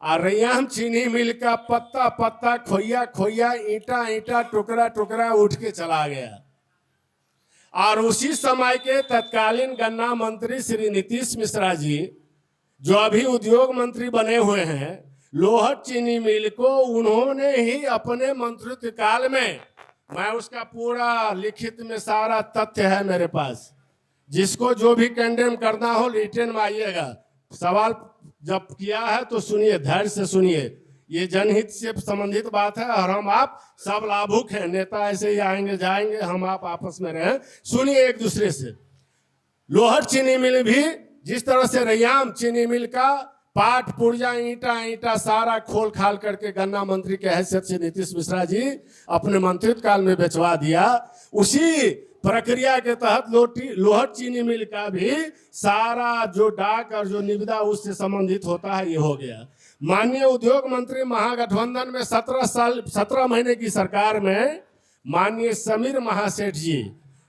और रैयाम चीनी मिल का पत्ता पत्ता, खोइया खोइया, ईंटा ईंटा, टुकड़ा टुकड़ा उठ के चला गया। और उसी समय के तत्कालीन गन्ना मंत्री श्री नीतीश मिश्रा जी, जो अभी उद्योग मंत्री बने हुए हैं, लोहट चीनी मिल को उन्होंने ही अपने मंत्रित्व काल में, मैं उसका पूरा लिखित में सारा तथ्य है मेरे पास, जिसको जो भी कंडेम करना हो रिटर्न में आइएगा। सवाल जब किया है तो सुनिए, धैर्य से सुनिए, ये जनहित से संबंधित बात है और हम आप सब लाभुक हैं। नेता ऐसे ही आएंगे जाएंगे, हम आप आपस में रहें, सुनिए एक दूसरे से। लोहट चीनी मिल भी जिस तरह से रैयाम चीनी मिल का पाट पुर्जा, ईंटा ईंटा सारा खोल खाल करके गन्ना मंत्री के हैसियत से नीतीश मिश्रा जी अपने मंत्रित्व काल में बेचवा दिया, उसी प्रक्रिया के तहत लोहट चीनी मिल का भी सारा जो डाक और जो निविदा उससे संबंधित होता है ये हो गया। माननीय उद्योग मंत्री महागठबंधन में 17 महीने की सरकार में माननीय समीर महासेठ जी,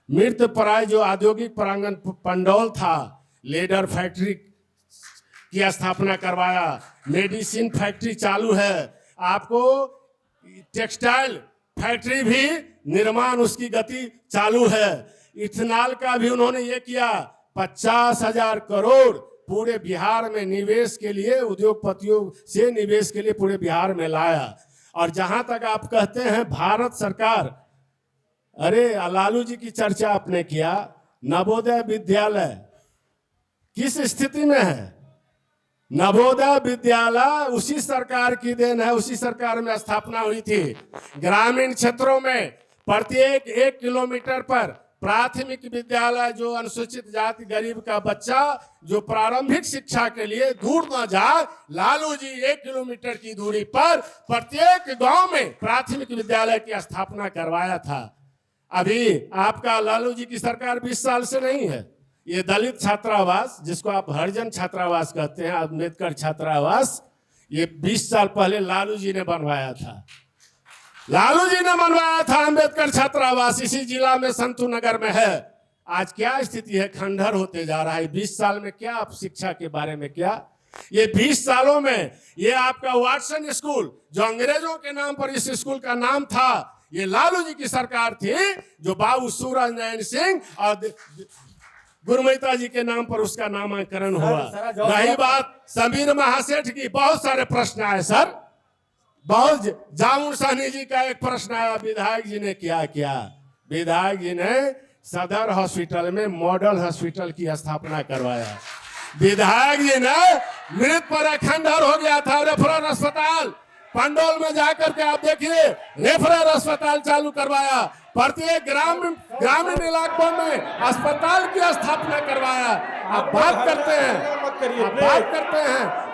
मृतप्राय जो औद्योगिक प्रांगण पंडौल था, लेदर फैक्ट्री की स्थापना करवाया, मेडिसिन फैक्ट्री चालू है, आपको टेक्सटाइल फैक्ट्री भी निर्माण उसकी गति चालू है, इथेनॉल का भी उन्होंने ये किया। 50,000 करोड़ पूरे बिहार में निवेश के लिए, उद्योगपतियों से निवेश के लिए पूरे बिहार में लाया। और जहां तक आप कहते हैं भारत सरकार, अरे लालू जी की चर्चा आपने किया, नवोदय विद्यालय किस स्थिति में है? नवोदय विद्यालय उसी सरकार की देन है, उसी सरकार में स्थापना हुई थी। ग्रामीण क्षेत्रों में प्रत्येक 1 किलोमीटर पर प्राथमिक विद्यालय जो अनुसूचित जाति गरीब का बच्चा जो प्रारंभिक शिक्षा के लिए दूर न जाए, लालू जी 1 किलोमीटर की दूरी पर प्रत्येक गांव में प्राथमिक विद्यालय की स्थापना करवाया था। अभी आपका लालू जी की सरकार 20 साल से नहीं है। ये दलित छात्रावास जिसको आप हरिजन छात्रावास कहते हैं, अम्बेडकर छात्रावास, ये 20 साल पहले लालू जी ने बनवाया था। लालू जी ने बनवाया था अम्बेडकर छात्रावास, इसी जिला में संतू नगर में है। आज क्या स्थिति है, खंडहर होते जा रहा है। 20 साल में क्या आप शिक्षा के बारे में क्या, ये 20 सालों में ये आपका वाटसन स्कूल जो अंग्रेजों के नाम पर इस स्कूल का नाम था, ये लालू जी की सरकार थी जो बाबू सूरज नयन सिंह और गुरमैता जी के नाम पर उसका नामांकन हुआ। रही बात समीर महासेठ की, बहुत सारे प्रश्न आए सर, बहुत जामुन साहनी जी का एक प्रश्न आया, विधायक जी ने क्या किया। विधायक जी ने सदर हॉस्पिटल में मॉडल हॉस्पिटल की स्थापना करवाया। विधायक जी ने मृत पर खंडहर हो गया था रेफरल अस्पताल, पंडोल में जाकर के आप देखिए रेफरल अस्पताल चालू करवाया। प्रत्येक ग्रामीण इलाकों में अस्पताल की स्थापना करवाया। आप बात करते हैं,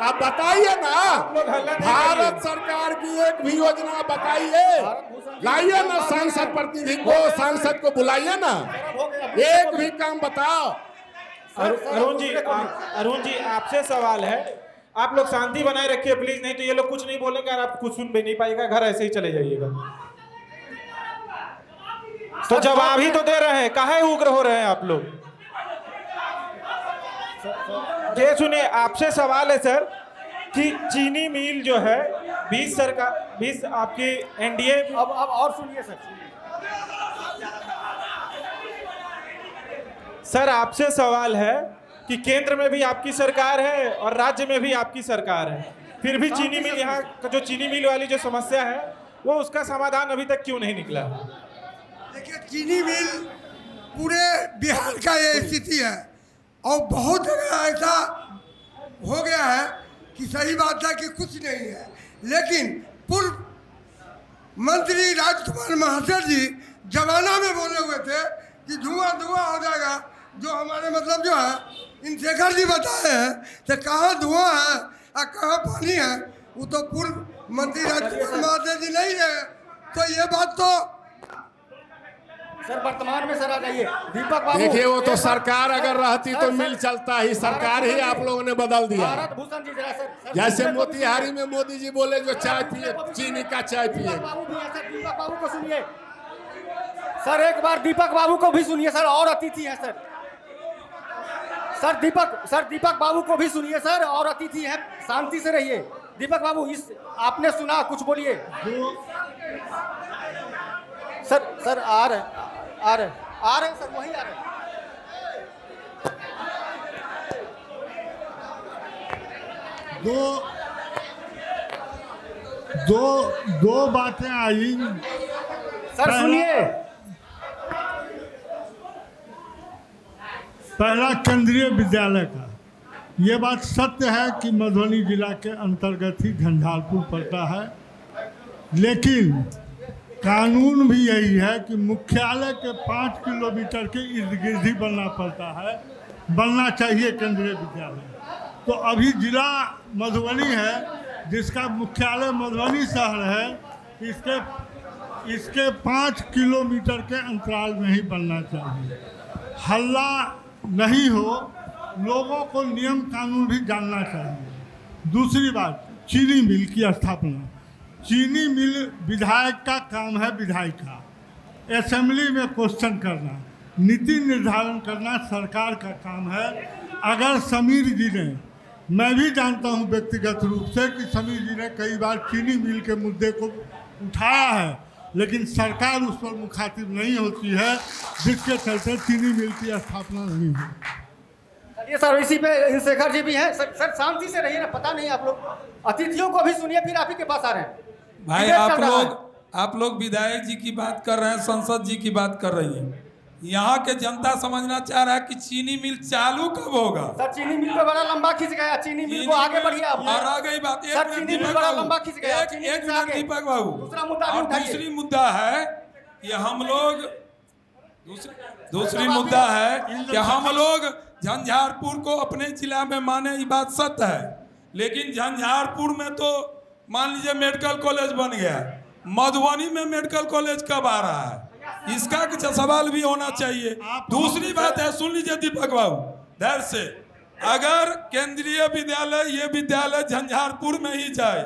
आप बताइए ना, भारत सरकार की एक भी योजना बताइए, लाइए ना सांसद प्रतिनिधि को, सांसद को बुलाइए ना, एक भी काम बताओ। अरुण जी आपसे सवाल है, आप लोग शांति बनाए रखिए प्लीज, नहीं तो ये लोग कुछ नहीं बोलेंगे और आप कुछ सुन भी नहीं पाएगा, घर ऐसे ही चले जाइएगा। तो जवाब ही तो दे रहे हैं, काहे उग्र हो रहे हैं आप लोग। ये सुनिए, आपसे सवाल है सर कि चीनी मिल जो है 20 आपकी एनडीए, अब और सुनिए सर आपसे सवाल है कि केंद्र में भी आपकी सरकार है और राज्य में भी आपकी सरकार है, फिर भी चीनी मिल, यहाँ का जो चीनी मिल वाली जो समस्या है वो उसका समाधान अभी तक क्यों नहीं निकला। देखिए, चीनी मिल पूरे बिहार का ये स्थिति है और बहुत जगह ऐसा हो गया है कि सही बात है कि कुछ नहीं है। लेकिन पूर्व मंत्री राजकुमार महाशय जी जमाना में बोले हुए थे कि धुआं धुआं हो जाएगा, जो हमारे मतलब जो है इन शेखर जी बताए हैं कि कहाँ धुआं है और कहाँ पानी है, वो तो पूर्व मंत्री राजकुमार महाशय जी नहीं है। तो ये बात तो सर वर्तमान में सर आ जाइए दीपक बाबू। देखिए, वो तो सरकार अगर रहती तो मिल चलता ही, सरकार ही आप लोगों ने बदल दिया। भारत भूषण जी जरा सर, जैसे मोतिहारी में मोदी जी बोले जो चाय पिए, चीनी का चाय पिए। बाबू भी है सर, दीपक बाबू को सुनिए सर, एक बार दीपक बाबू को भी सुनिए सर, और अतिथि है सर। सर दीपक बाबू को भी सुनिए सर, और अतिथि है, शांति से रहिए। दीपक बाबू, इस आपने सुना, कुछ बोलिए सर। आ रहे सर, वही आ रहे। दो बातें आई सर, सुनिए। पहला केंद्रीय विद्यालय का, ये बात सत्य है कि मधुबनी जिला के अंतर्गत ही झंझारपुर पड़ता है, लेकिन कानून भी यही है कि मुख्यालय के 5 किलोमीटर के इर्द गिर्द ही बनना पड़ता है, बनना चाहिए केंद्रीय विद्यालय। तो अभी जिला मधुबनी है जिसका मुख्यालय मधुबनी शहर है, इसके 5 किलोमीटर के अंतराल में ही बनना चाहिए। हल्ला नहीं हो, लोगों को नियम कानून भी जानना चाहिए। दूसरी बात, चीनी मिल की स्थापना, चीनी मिल विधायक का काम है, विधायक का असेंबली में क्वेश्चन करना, नीति निर्धारण करना सरकार का काम है। अगर समीर जी ने, मैं भी जानता हूं व्यक्तिगत रूप से कि समीर जी ने कई बार चीनी मिल के मुद्दे को उठाया है, लेकिन सरकार उस पर मुखातिब नहीं होती है, जिसके चलते चीनी मिल की स्थापना नहीं हुई। ये सर, इसी पे शेखर जी भी हैं सर, शांति से रहिए ना, पता नहीं आप लोग अतिथियों को भी सुनिए, फिर आप ही के पास आ रहे हैं। भाई आप लोग विधायक जी की बात कर रहे हैं, संसद जी की बात कर रही है। यहाँ के जनता समझना चाह रहा है कि चीनी मिल चालू कब होगा। सर, चीनी मिल को बड़ा लंबा खींच गया, चीनी मिल को आगे बढ़िए आप। और आ गई बात, सर, चीनी मिल बड़ा लंबा खींच गया, एक मिनट दीपक बाबू। दूसरा मुद्दा और दूसरी मुद्दा है कि हम लोग दूसरी मुद्दा है कि हम लोग झंझारपुर को अपने जिला में माने, ये बात सत्य है, लेकिन झंझारपुर में तो मान लीजिए मेडिकल कॉलेज बन गया, मधुबनी में मेडिकल कॉलेज कब आ रहा है, इसका कुछ सवाल भी होना चाहिए। दूसरी बात है, सुन लीजिए दीपक बाबू धैर्य से, अगर केंद्रीय विद्यालय ये विद्यालय झंझारपुर में ही जाए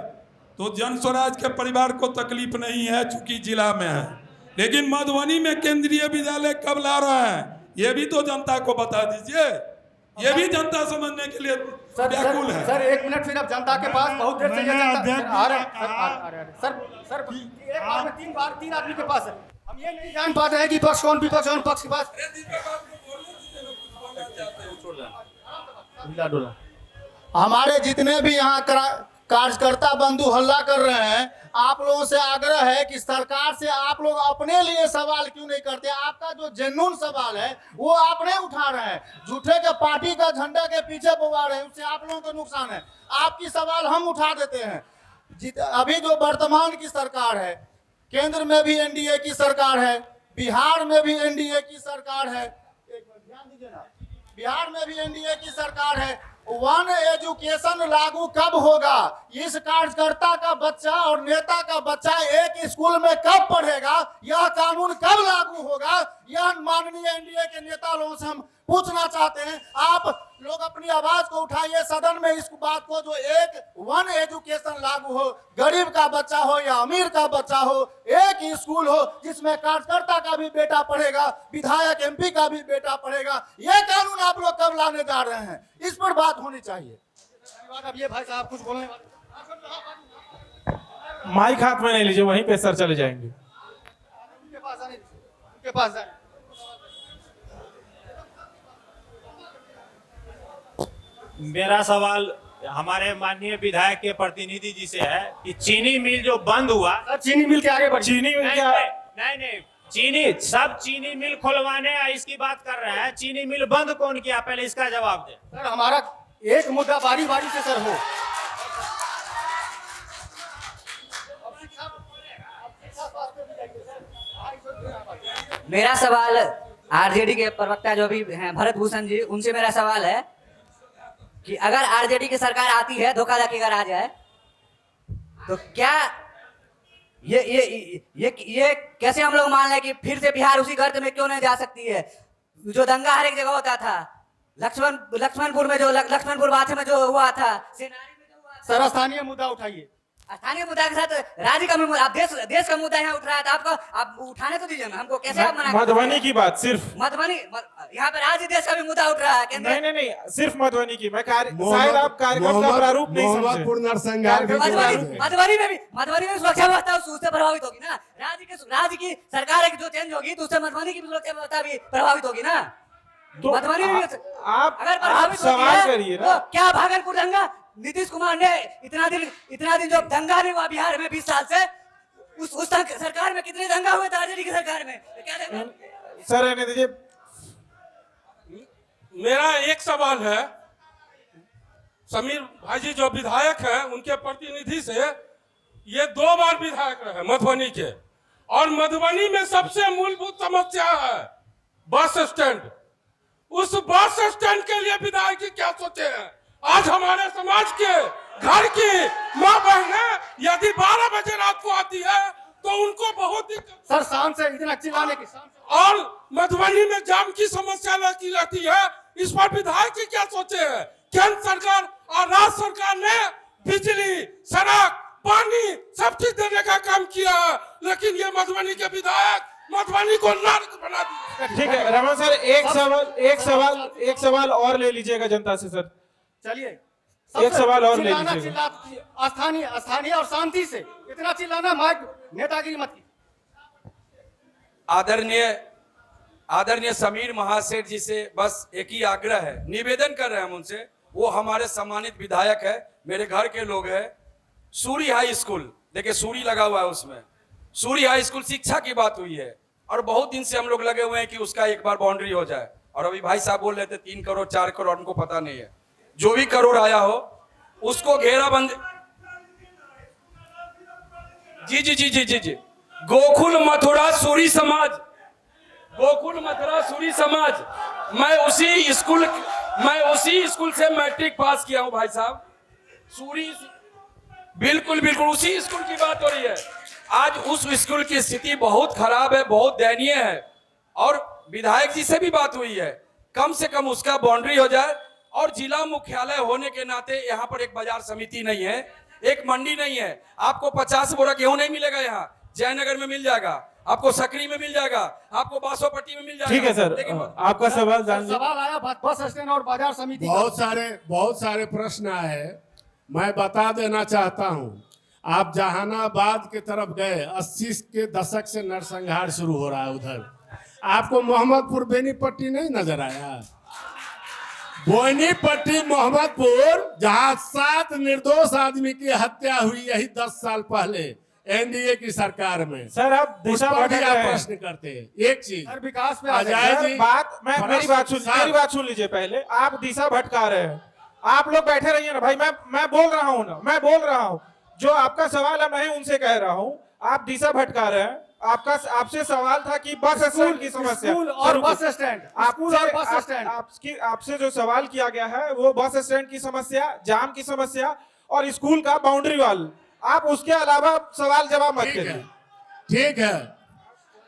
तो जन स्वराज के परिवार को तकलीफ नहीं है चूंकि जिला में है, लेकिन मधुबनी में केंद्रीय विद्यालय कब ला रहा है ये भी तो जनता को बता दीजिए, ये भी जनता समझने के लिए व्याकुल है। सर 1 मिनट, फिर अब जनता के पास बहुत देर से ये जनता आ रहे हैं सर एक बार में 3 आदमी के पास है, हम ये नहीं जान पाते हैं कि पक्ष कौन विपक्ष कौन पक्ष के पास। हमारे जितने भी यहाँ कार्यकर्ता बंधु हल्ला कर रहे हैं, आप लोगों से आग्रह है कि सरकार से आप लोग अपने लिए सवाल क्यों नहीं करते। आपका जो जेन्युइन सवाल है वो आप नहीं उठा रहे हैं, झूठे के पार्टी का झंडा के पीछे बोवा रहे हैं, उससे आप लोगों को नुकसान है। आपकी सवाल हम उठा देते हैं। अभी जो वर्तमान की सरकार है, केंद्र में भी एनडीए की सरकार है, बिहार में भी एनडीए की सरकार है, ध्यान दीजिए ना, बिहार में भी एनडीए की सरकार है। वन एजुकेशन लागू कब होगा, इस कार्यकर्ता का बच्चा और नेता का बच्चा एक स्कूल में कब पढ़ेगा, यह कानून कब लागू होगा, यह माननीय एनडीए के नेता लोगों से हम पूछना चाहते हैं। आप लोग अपनी आवाज को उठाइए सदन में इस बात को, जो एक वन एजुकेशन लागू हो, गरीब का बच्चा हो या अमीर का बच्चा हो, एक ही स्कूल हो जिसमें कार्यकर्ता का भी बेटा पढ़ेगा, विधायक एमपी का भी बेटा पढ़ेगा। ये कानून आप लोग कब लाने जा रहे हैं, इस पर बात होनी चाहिए। अब ये भाई साहब कुछ बोलने वाले, माइक हाथ में नहीं लीजिए, वहीं पे सर चले जाएंगे। उनके पास जाने। मेरा सवाल हमारे माननीय विधायक के प्रतिनिधि जी से है कि चीनी मिल जो बंद हुआ, चीनी मिल के आगे बढ़, चीनी मिल क्या, नहीं चीनी सब चीनी मिल खुलवाने इसकी बात कर रहे हैं, चीनी मिल बंद कौन किया, पहले इसका जवाब दे। सर हमारा एक मुद्दा बारी बारी से सर हो। मेरा सवाल आरजेडी के प्रवक्ता जो भी हैं भरत भूषण जी, उनसे मेरा सवाल है कि अगर आरजेडी की सरकार आती है, धोखा धड़ी अगर आ जाए, तो क्या ये कैसे हम लोग मान लें कि फिर से बिहार उसी गर्त में क्यों नहीं जा सकती है। जो दंगा हर एक जगह होता था, लक्ष्मणपुर में जो लक्ष्मणपुर बाथे में जो हुआ था, सेनानी में जो हुआ था। सर स्थानीय मुद्दा उठाइए, स्थानीय मुद्दा के साथ राज्य का भी, आप देश का मुद्दा यहाँ उठ रहा है, तो आपको आप उठाने तो दीजिए ना, हमको कैसे आप मना। मधुबनी की बात सिर्फ, मधुबनी यहाँ पे राज्य देश का भी मुद्दा उठ रहा है। नहीं सिर्फ मधुबनी की, मैं शायद आप कार्यक्रम का प्रारूप नहीं समझे। मधुबनी में सुरक्षा व्यवस्था उससे प्रभावित होगी ना, राज्य की सरकार जो चेंज होगी तो उससे मधुबनी की सुरक्षा व्यवस्था भी प्रभावित होगी ना। तो मधुबनी में आप अगर प्रभावित सवाल करिए ना, तो क्या भागलपुर दंगा, नीतीश कुमार ने इतना दिन जो दंगा नहीं हुआ बिहार में 20 साल से, उस सरकार में कितने दंगा हुए थे आरजेडी की सरकार में, क्या सर रहने दीजिए। मेरा एक सवाल है, समीर भाई जी जो विधायक है उनके प्रतिनिधि से, ये 2 बार विधायक रहे मधुबनी के, और मधुबनी में सबसे मूलभूत समस्या है बस स्टैंड। उस बस स्टैंड के लिए विधायक जी क्या सोचे हैं। आज हमारे समाज के घर की माँ बहनें यदि 12 बजे रात को आती है तो उनको बहुत ही सर शान से इतना चिल्लाने की, और मधुबनी में जाम की समस्या लगी रहती है, इस पर विधायक जी क्या सोचे हैं। केंद्र सरकार और राज्य सरकार ने बिजली, सड़क, पानी सब चीज देने का काम किया है, लेकिन ये मधुबनी के विधायक मधुबनी को नर्क बना दिया। ठीक है रमन सर, एक सवाल और ले लीजिएगा जनता से सर। चलिए एक सवाल और ले लीजिएगा। स्थानीय और शांति से इतना चिल्लाना, माइक नेतागिरी मत की। आदरणीय समीर महासेठ जी से बस एक ही आग्रह है, निवेदन कर रहे हैं हम उनसे, वो हमारे सम्मानित विधायक है, मेरे घर के लोग हैं। सूरी हाई स्कूल, देखिए सूरी लगा हुआ है, उसमें सूरी हाई स्कूल शिक्षा की बात हुई है, और बहुत दिन से हम लोग लगे हुए हैं कि उसका एक बार बाउंड्री हो जाए। और अभी भाई साहब बोल रहे थे 3 करोड़ 4 करोड़, उनको पता नहीं है, जो भी करोड़ आया हो उसको घेराबंदी। जी गोकुल मथुरा सूरी समाज गोकुल मथुरा सूरी समाज, मैं उसी स्कूल से मैट्रिक पास किया हूं भाई साहब। सूरी, बिल्कुल बिल्कुल उसी स्कूल की बात हो रही है। आज उस स्कूल की स्थिति बहुत खराब है, बहुत दयनीय है, और विधायक जी से भी बात हुई है, कम से कम उसका बाउंड्री हो जाए। और जिला मुख्यालय होने के नाते यहाँ पर एक बाजार समिति नहीं है, एक मंडी नहीं है। आपको 50 बोरा गेहूं नहीं मिलेगा, यहाँ जयनगर में मिल जाएगा, आपको सकरी में मिल जाएगा, आपको बासोपट्टी में मिल जाएगा। ठीक है सर, आपका सवाल जान सवाल आया बस स्टैंड और बाजार समिति का। बहुत सारे प्रश्न आए। मैं बता देना चाहता हूं, आप जहानाबाद की तरफ गए, 80 के दशक से नरसंहार शुरू हो रहा है उधर। आपको मोहम्मदपुर बेनीपट्टी नहीं नजर आया? बेनीपट्टी मोहम्मदपुर, जहां 7 निर्दोष आदमी की हत्या हुई यही 10 साल पहले एनडीए की सरकार में। सर आप दिशा भटक रहे हैं। प्रश्न करते हैं। एक चीज सर विकास में अजय जी, मेरी बात सुन लीजिए पहले। आप दिशा भटका रहे हैं, आप लोग बैठे रहिए ना भाई। मैं बोल रहा हूँ ना, मैं बोल रहा हूँ, जो आपका सवाल है मैं उनसे कह रहा हूँ, आप दिशा भटका रहे हैं। आपसे सवाल था कि बस स्टैंड की समस्या और बस स्टैंड, आपसे जो सवाल किया गया है वो बस स्टैंड की समस्या, जाम की समस्या और स्कूल का बाउंड्री वाल। आप उसके अलावा सवाल जवाब मत करिए। ठीक है,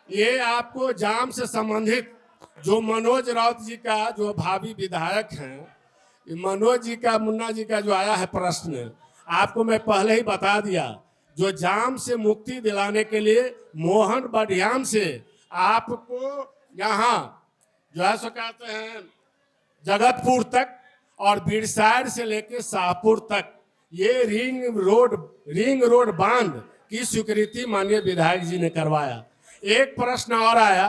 ये आपको जाम से संबंधित जो मनोज राउत जी का जो भावी विधायक हैं, मनोज जी का, मुन्ना जी का जो आया है प्रश्न, आपको मैं पहले ही बता दिया। जो जाम से मुक्ति दिलाने के लिए मोहन बढ़ियाम से आपको यहाँ जो है सो कहते हैं जगतपुर तक और बिरसार से लेके शाहपुर तक ये रिंग रोड बांध की स्वीकृति माननीय विधायक जी ने करवाया। एक प्रश्न और आया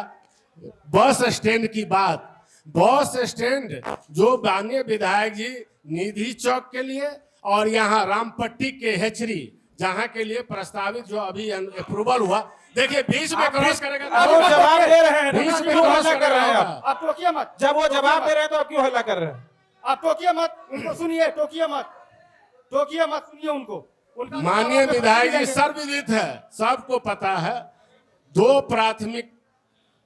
बस स्टैंड की बात। बस स्टैंड जो माननीय विधायक जी निधि चौक के लिए और यहाँ रामपट्टी के हेचरी जहाँ के लिए प्रस्तावित जो अभी अप्रूवल हुआ, देखिए बीच में क्रॉस करेगा। वो जवाब दे रहे हैं, बीच में क्यों क्रॉस हल्ला कर रहे हैं आप टोकिए मत। जब वो जवाब दे रहे हैं तो आप क्यों हल्ला कर रहे हैं? आप टोकिए मत, उनको सुनिए, टोकिए मत, सुनिए उनको। माननीय विधायक जी सर्वविदित है, सबको पता है। 2 प्राथमिक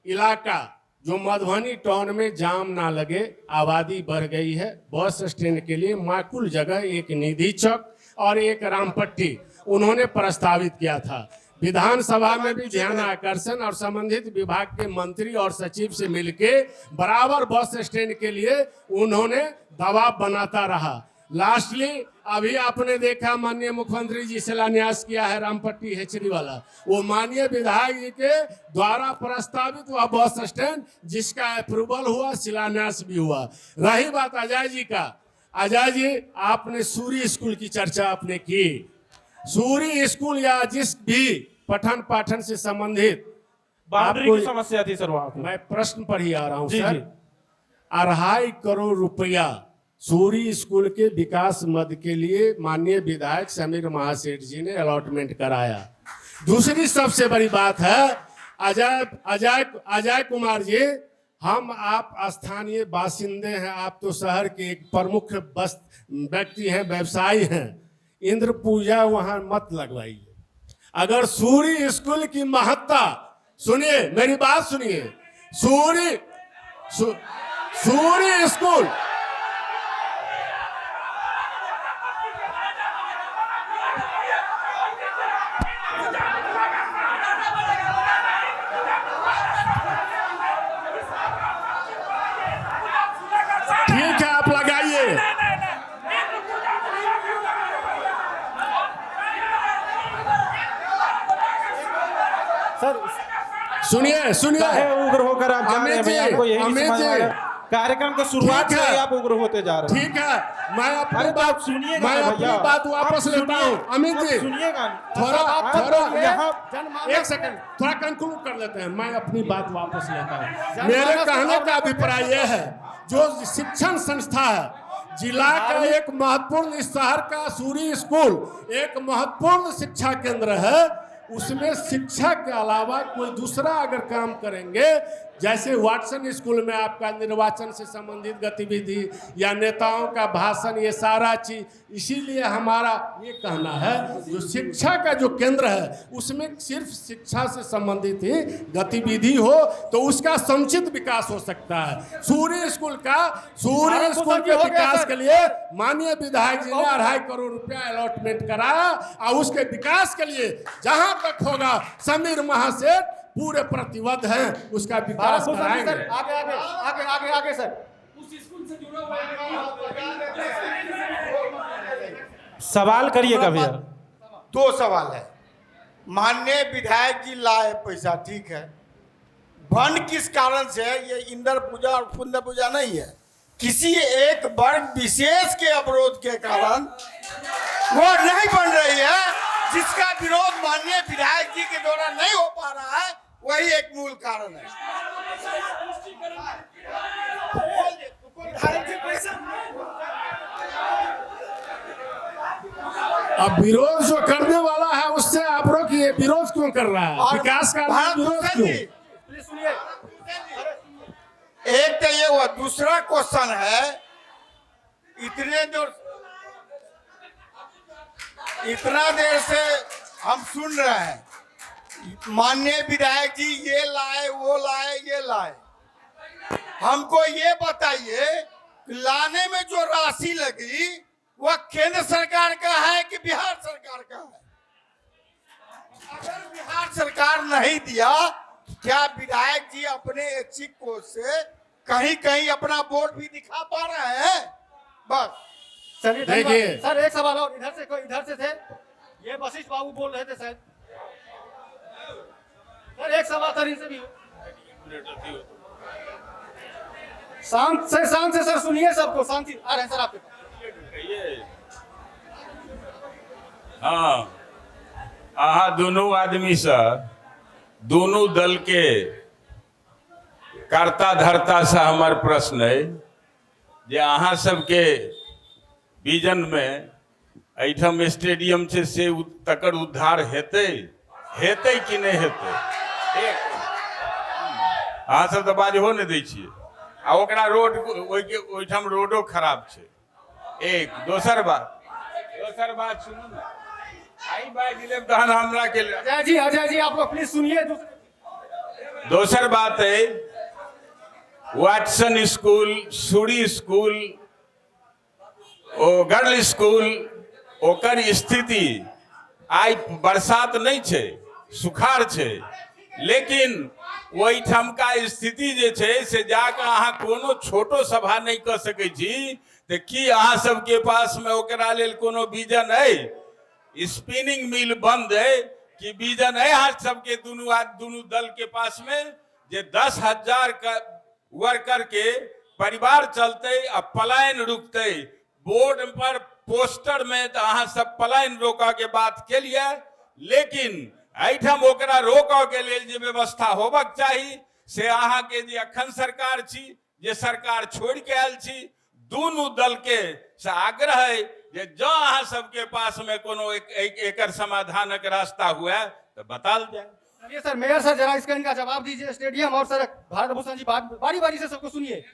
इलाका जो मधुबनी टाउन में जाम ना लगे, आबादी बढ़ गई है। बस स्टैंड के लिए माकुल जगह एक निधि चौक और एक रामपट्टी उन्होंने प्रस्तावित किया था। विधानसभा में भी ध्यान आकर्षण और संबंधित विभाग के मंत्री और सचिव से मिलके बराबर बस स्टैंड के लिए उन्होंने दबाव बनाता रहा। लास्टली अभी आपने देखा माननीय मुख्यमंत्री जी शिलान्यास किया है रामपट्टी हेचरी वाला, वो माननीय विधायक जी के द्वारा प्रस्तावित वह बस स्टैंड जिसका अप्रूवल हुआ, शिलान्यास भी हुआ। रही बात अजय जी का, अजय जी आपने सूरी स्कूल की चर्चा आपने की। सूरी स्कूल या जिस भी पठन पाठन से संबंधित बाउंड्री की समस्या थी सर वहां पे। मैं प्रश्न पर ही आ रहा हूं सर। जी। 2.5 करोड़ रुपया सूरी स्कूल के विकास मद के लिए माननीय विधायक समीर महासेठ जी ने अलॉटमेंट कराया। दूसरी सबसे बड़ी बात है अजय कुमार जी, हम आप स्थानीय बासिंदे हैं, आप तो शहर के एक प्रमुख व्यक्ति हैं, व्यवसायी हैं। इंद्र पूजा वहां मत लगवाइए। अगर सूरी स्कूल की महत्ता, सुनिए मेरी बात सुनिए, सूरी स्कूल ठीक है, आप लगाइए। सुनिए उग्र होकर आप जा रहे हैं भैया, आपको यही अमित समझ में आ रहा है। जी कार्यक्रम को शुरुआत से ही आप उग्र होते जा रहे हैं। ठीक है, मैं अपनी बात सुनिएगा मैं अपनी भैया, बात वापस लेता हूँ। अमित जी सुनिएगा, थोड़ा यहाँ एक सेकंड थोड़ा कंक्लूड कर लेते हैं। मैं अपनी बात वापस लेता हूँ। मेरे कहने का अभिप्राय यह है, जो शिक्षण संस्था है जिला का एक महत्वपूर्ण, इस शहर का सूरी स्कूल एक महत्वपूर्ण शिक्षा केंद्र है। उसमें शिक्षा के अलावा कोई दूसरा अगर काम करेंगे जैसे वाटसन स्कूल में आपका निर्वाचन से संबंधित गतिविधि या नेताओं का भाषण, ये सारा चीज, इसीलिए हमारा ये कहना है जो शिक्षा का जो केंद्र है उसमें सिर्फ शिक्षा से संबंधित ही गतिविधि हो तो उसका समुचित विकास हो सकता है। सूर्य स्कूल के विकास के लिए माननीय विधायक जी ने 2.5 करोड़ रुपया अलॉटमेंट कराया और उसके विकास के लिए जहां तक होगा समीर महासेठ पूरे प्रतिबद्ध हैं, उसका विकास कराएंगे। आगे आगे आगे आगे आगे सर, सवाल करिए कभी। 2 सवाल है। माननीय विधायक जी लाए पैसा, ठीक है, फंड किस कारण से है? ये इंद्र पूजा और फुंद पूजा नहीं है, किसी एक वर्ग विशेष के अवरोध के कारण वो नहीं बन रही है, जिसका विरोध माननीय विधायक जी के द्वारा नहीं हो पा रहा है, वही एक मूल कारण है। अब विरोध जो करने वाला है उससे आप रोकिए, विरोध क्यों कर रहा है? विकास का विरोध क्यों? एक तो ये हुआ, दूसरा क्वेश्चन है, इतना देर से हम सुन रहे हैं माननीय विधायक जी ये लाए वो लाए ये लाए, हमको ये बताइए लाने में जो राशि लगी वह केंद्र सरकार का है कि बिहार सरकार का है? अगर बिहार सरकार नहीं दिया, क्या विधायक जी अपने ऐच्छिक कोष से कहीं कहीं अपना वोट भी दिखा पा रहे हैं? बस चलिए देखिए सर, एक सवाल और इधर से थे, ये वशिष्ठ बाबू बोल रहे थे सर एक सवाल सर इनसे भी शांत से सर सुनिए, सबको शांति आ रहे हैं सर आपके पास। हाँ, अहाँ दोनों आदमी सर दोनों दल के कर्ता धर्ता से हमार प्रश्न है जे अहाँ सबके विजन में एठम स्टेडियम से तकर उद्धार हेतै कि नहीं हेतै? अहाँ सब तो बाजहो नहीं दै छियै, आ ओकरा रोड ओहिठाम रोडो खराब छै। एक दोसर बात सुनू ना, आई बात लेब तहन हमरा के अजय जी आप लोग प्लीज सुनिए। दोसर बात है वाटसन स्कूल, सूरी स्कूल, ओ गर्ल स्कूल, ओकर स्थिति आई बरसात नहीं छै, सुखाड़ छै, लेकिन वही ठमका स्थिति जे छै से जाके अहाँ कोनो छोटो सभा नहीं कर सकै छी, तो की अहाँ सबके पास में ओकरा लेल कोनो विजन है? स्पिनिंग मिल बंद है कि विजन है अहाँ सबके दोनों दल के पास में जे 10,000 का वर्कर के परिवार चलते आ पलायन रुकते? बोर्ड पर पोस्टर में तो अहाँ सब पलायन रोका के बात के लिए, लेकिन एठम ओकरा रोका के लेल जे व्यवस्था होबक चाहिए से अहाँ के जे अखन सरकार छी, जे सरकार छोड़ के आयल छी, दोनों दल के से आग्रह है जे जो अहाँ सबके पास में कोनो एक समाधानक रास्ता हुआ तो बता जाए। चलिए सर, मेयर सर जरा इसका इनका जवाब दीजिए। स्टेडियम और सड़क, भारत भूषण जी बारी बारी से सबको सुनिए।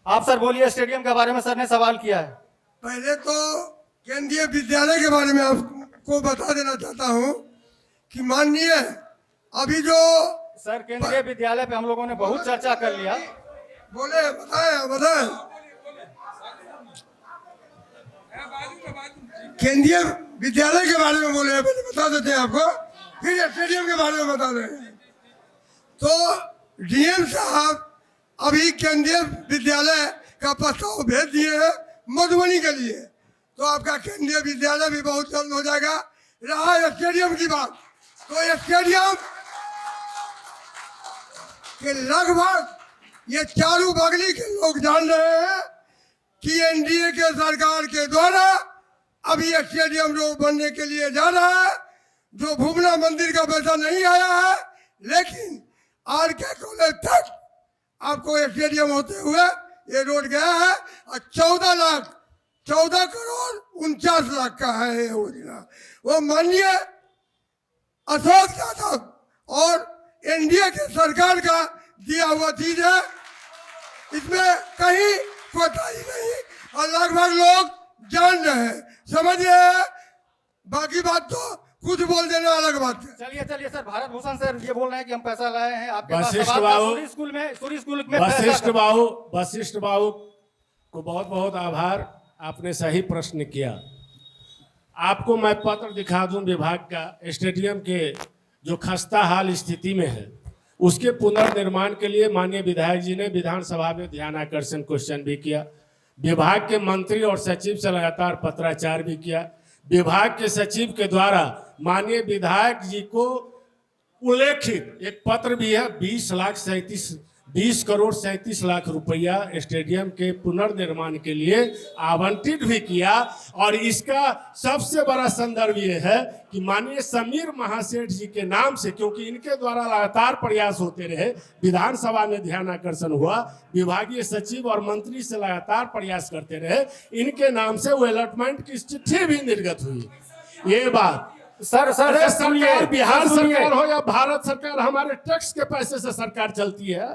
आप सर बोलिए, स्टेडियम के बारे में सर ने सवाल किया है। पहले तो केंद्रीय विद्यालय के बारे में आपको बता देना चाहता हूं कि माननीय अभी जो सर केंद्रीय विद्यालय पे हम लोगों ने बहुत चर्चा कर लिया। बोले बताएं केंद्रीय विद्यालय के बारे में बोले, पहले बता देते हैं आपको, फिर स्टेडियम के बारे में बता दें। तो डीएम साहब अभी केंद्रीय विद्यालय का प्रस्ताव भेज दिए हैं मधुबनी के लिए, तो आपका केंद्रीय विद्यालय भी बहुत जल्द हो जाएगा। रहा स्टेडियम की बात, तो स्टेडियम के लगभग ये चारों बगली के लोग जान रहे हैं कि एनडीए के सरकार के द्वारा अभी स्टेडियम जो बनने के लिए जा रहा है, जो भुवना मंदिर का पैसा नहीं आया है, लेकिन आर के कॉलेज तक आपको स्टेडियम होते हुए ये रोड गया है और 14 करोड़ 49 लाख का है ये योजना। वो माननीय अशोक यादव और एनडीए के सरकार का दिया हुआ चीज है, इसमें कहीं कोताही नहीं और लगभग लोग जान रहे हैं, समझ रहे हैं। बाकी बात तो कुछ बोल देना अलग बात है। चलिए चलिए सर, भारत भूषण सर ये बोल रहे हैं कि हम पैसा लाए हैं आपके पास। वशिष्ठ सवाल था, बाबू, सूरी स्कूल में वशिष्ठ बाबू को बहुत बहुत आभार, आपने सही प्रश्न किया। आपको मैं पत्र दिखा दूं विभाग का, स्टेडियम के जो खस्ता हाल स्थिति में है उसके पुनर्निर्माण के लिए माननीय विधायक जी ने विधानसभा में ध्यान आकर्षण क्वेश्चन भी किया, विभाग के मंत्री और सचिव से लगातार पत्राचार भी किया। विभाग के सचिव के द्वारा माननीय विधायक जी को उल्लेखित एक पत्र भी है, 20 करोड़ 37 लाख रुपया स्टेडियम के पुनर्निर्माण के लिए आवंटित भी किया। और इसका सबसे बड़ा संदर्भ ये है कि माननीय समीर महासेठ जी के नाम से, क्योंकि इनके द्वारा लगातार प्रयास होते रहे, विधानसभा में ध्यान आकर्षण हुआ, विभागीय सचिव और मंत्री से लगातार प्रयास करते रहे, इनके नाम से वो अलॉटमेंट की चिट्ठी भी निर्गत हुई। ये बात सर सरकार, बिहार सरकार हो या भारत सरकार, हमारे टैक्स के पैसे से सरकार चलती है।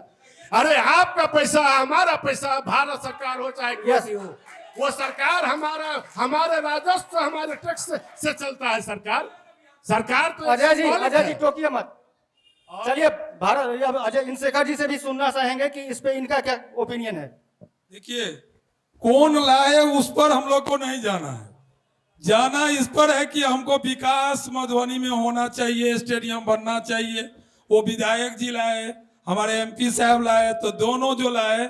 अरे आपका पैसा, हमारा पैसा, भारत सरकार हो चाहे कोई भी हो, वो सरकार हमारे राजस्व, हमारे टैक्स से चलता है सरकार तो अजय जी टोकिए मत। चलिए भारत अजय इंसेखर जी से भी सुनना चाहेंगे कि इस पे इनका क्या ओपिनियन है। देखिए, कौन लाए उस पर हम लोग को नहीं जाना है, जाना इस पर है कि हमको विकास मधुबनी में होना चाहिए, स्टेडियम बनना चाहिए। वो विधायक जी लाए, हमारे एमपी साहब लाए, तो दोनों जो लाए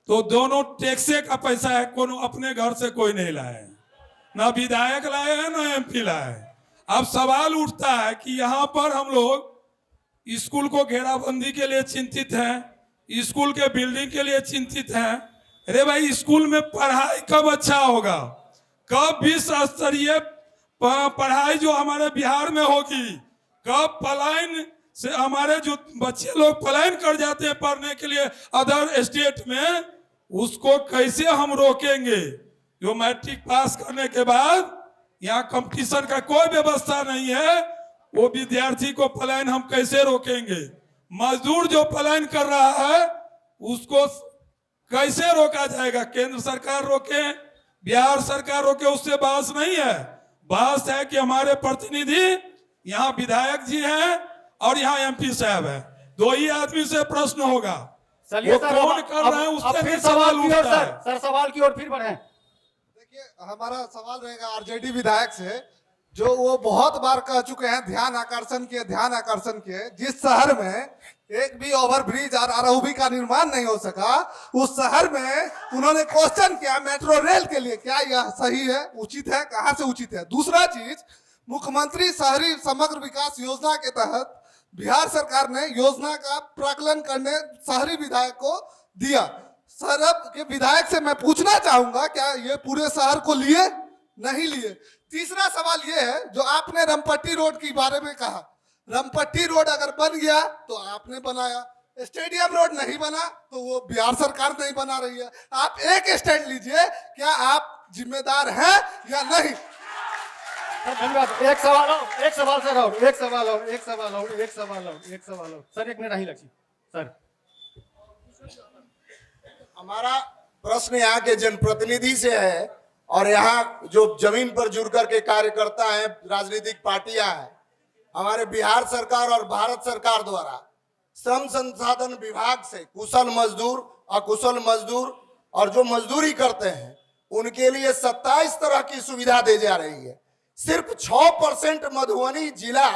तो दोनों टैक्से का पैसा है, कोनो अपने घर से कोई नहीं लाए, ना विधायक लाए हैं ना एमपी लाए। अब सवाल उठता है कि यहाँ पर हम लोग स्कूल को घेराबंदी के लिए चिंतित हैं, स्कूल के बिल्डिंग के लिए चिंतित हैं। अरे भाई, स्कूल में पढ़ाई कब अच्छा होगा, कब विश्व स्तरीय पढ़ाई जो हमारे बिहार में होगी, कब पलायन से हमारे जो बच्चे लोग पलायन कर जाते हैं पढ़ने के लिए अदर स्टेट में, उसको कैसे हम रोकेंगे। जो मैट्रिक पास करने के बाद यहाँ कंपटीशन का कोई व्यवस्था नहीं है, वो विद्यार्थी को पलायन हम कैसे रोकेंगे। मजदूर जो पलायन कर रहा है उसको कैसे रोका जाएगा। केंद्र सरकार रोके, बिहार सरकार रोके, उससे बहस नहीं है। बहस है कि हमारे प्रतिनिधि यहाँ विधायक जी हैं और यहाँ एमपी साहब है, दो ही आदमी से प्रश्न होगा। चलिए सर, कौन कर रहे हैं उससे फिर भी सवाल की ओर उठता है। सर सवाल की ओर फिर बढ़े। देखिए, हमारा सवाल रहेगा आरजेडी विधायक से, जो वो बहुत बार कह चुके हैं ध्यान आकर्षण के, जिस शहर में एक भी ओवरब्रिज और आरओबी का निर्माण नहीं हो सका, उस शहर में उन्होंने क्वेश्चन किया मेट्रो रेल के लिए, क्या यह सही है, उचित है, कहाँ से उचित है। दूसरा चीज, मुख्यमंत्री शहरी समग्र विकास योजना के तहत बिहार सरकार ने योजना का प्राकलन करने शहरी विधायक को दिया। सर, अब के विधायक से मैं पूछना चाहूंगा, क्या ये पूरे शहर को लिए, नहीं लिए। तीसरा सवाल ये है, जो आपने रमपट्टी रोड के बारे में कहा, रमपट्टी रोड अगर बन गया तो आपने बनाया, स्टेडियम रोड नहीं बना तो वो बिहार सरकार नहीं बना रही है। आप एक स्टैंड लीजिए, क्या आप जिम्मेदार हैं या नहीं। धन्यवाद। एक सवाल सर, और एक सवाल सर, एक मिनट नहीं लगी सर। हमारा प्रश्न यहाँ के जनप्रतिनिधि से है और यहाँ जो जमीन पर जुड़ करके कार्यकर्ता हैं, राजनीतिक पार्टियां हैं। हमारे बिहार सरकार और भारत सरकार द्वारा श्रम संसाधन विभाग से कुशल मजदूर, अकुशल मजदूर और जो मजदूरी करते हैं उनके लिए 27 तरह की सुविधा दी जा रही है। सिर्फ 6% मधुबनी जिला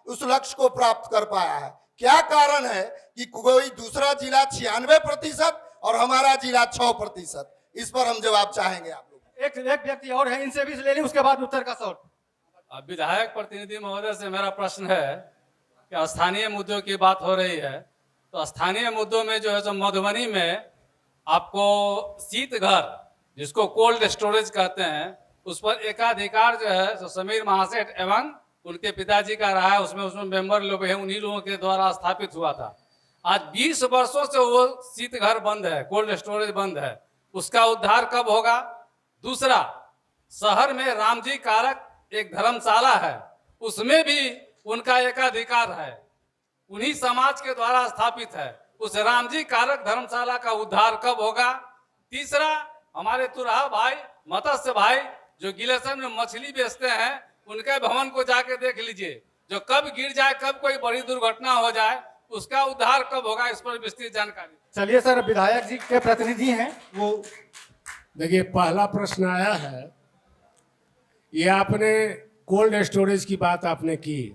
उस लक्ष्य को प्राप्त कर पाया है। क्या कारण है कि कोई दूसरा जिला 96% और हमारा जिला 6%? इस पर हम जवाब चाहेंगे आप लोग। एक व्यक्ति और है, इनसे भी ले लें, उसके बाद उत्तर का सवाल। विधायक प्रतिनिधि महोदय से मेरा प्रश्न है कि स्थानीय मुद्दों की बात हो रही है, तो स्थानीय मुद्दों में जो है, जो मधुबनी में आपको शीत घर, जिसको कोल्ड स्टोरेज कहते हैं, उस पर एकाधिकार जो है सो समीर महासेठ एवं उनके पिताजी का रहा है। उसमें मेंबर लोग हैं, उन्हीं लोगों के द्वारा स्थापित हुआ था। आज 20 वर्षों से वो शीत घर बंद है, कोल्ड स्टोरेज बंद है, उसका उद्धार कब होगा। दूसरा, शहर में रामजी कारक एक धर्मशाला है, उसमें भी उनका एकाधिकार है। उन्हीं समाज के द्वारा स्थापित है। उस रामजी कारक धर्मशाला का उद्धार कब होगा? तीसरा, हमारे तुरहा भाई, मत्स्य भाई जो गिलेशन में मछली बेचते हैं, उनके भवन को जाके देख लीजिए। जो कब गिर जाए, कब कोई बड़ी दुर्घटना हो जाए, उसका उद्धार कब होगा, इस पर विस्तृत जानकारी। चलिए सर, विधायक जी के प्रतिनिधि हैं वो। देखिए, पहला प्रश्न आया है, ये आपने कोल्ड स्टोरेज की बात आपने की।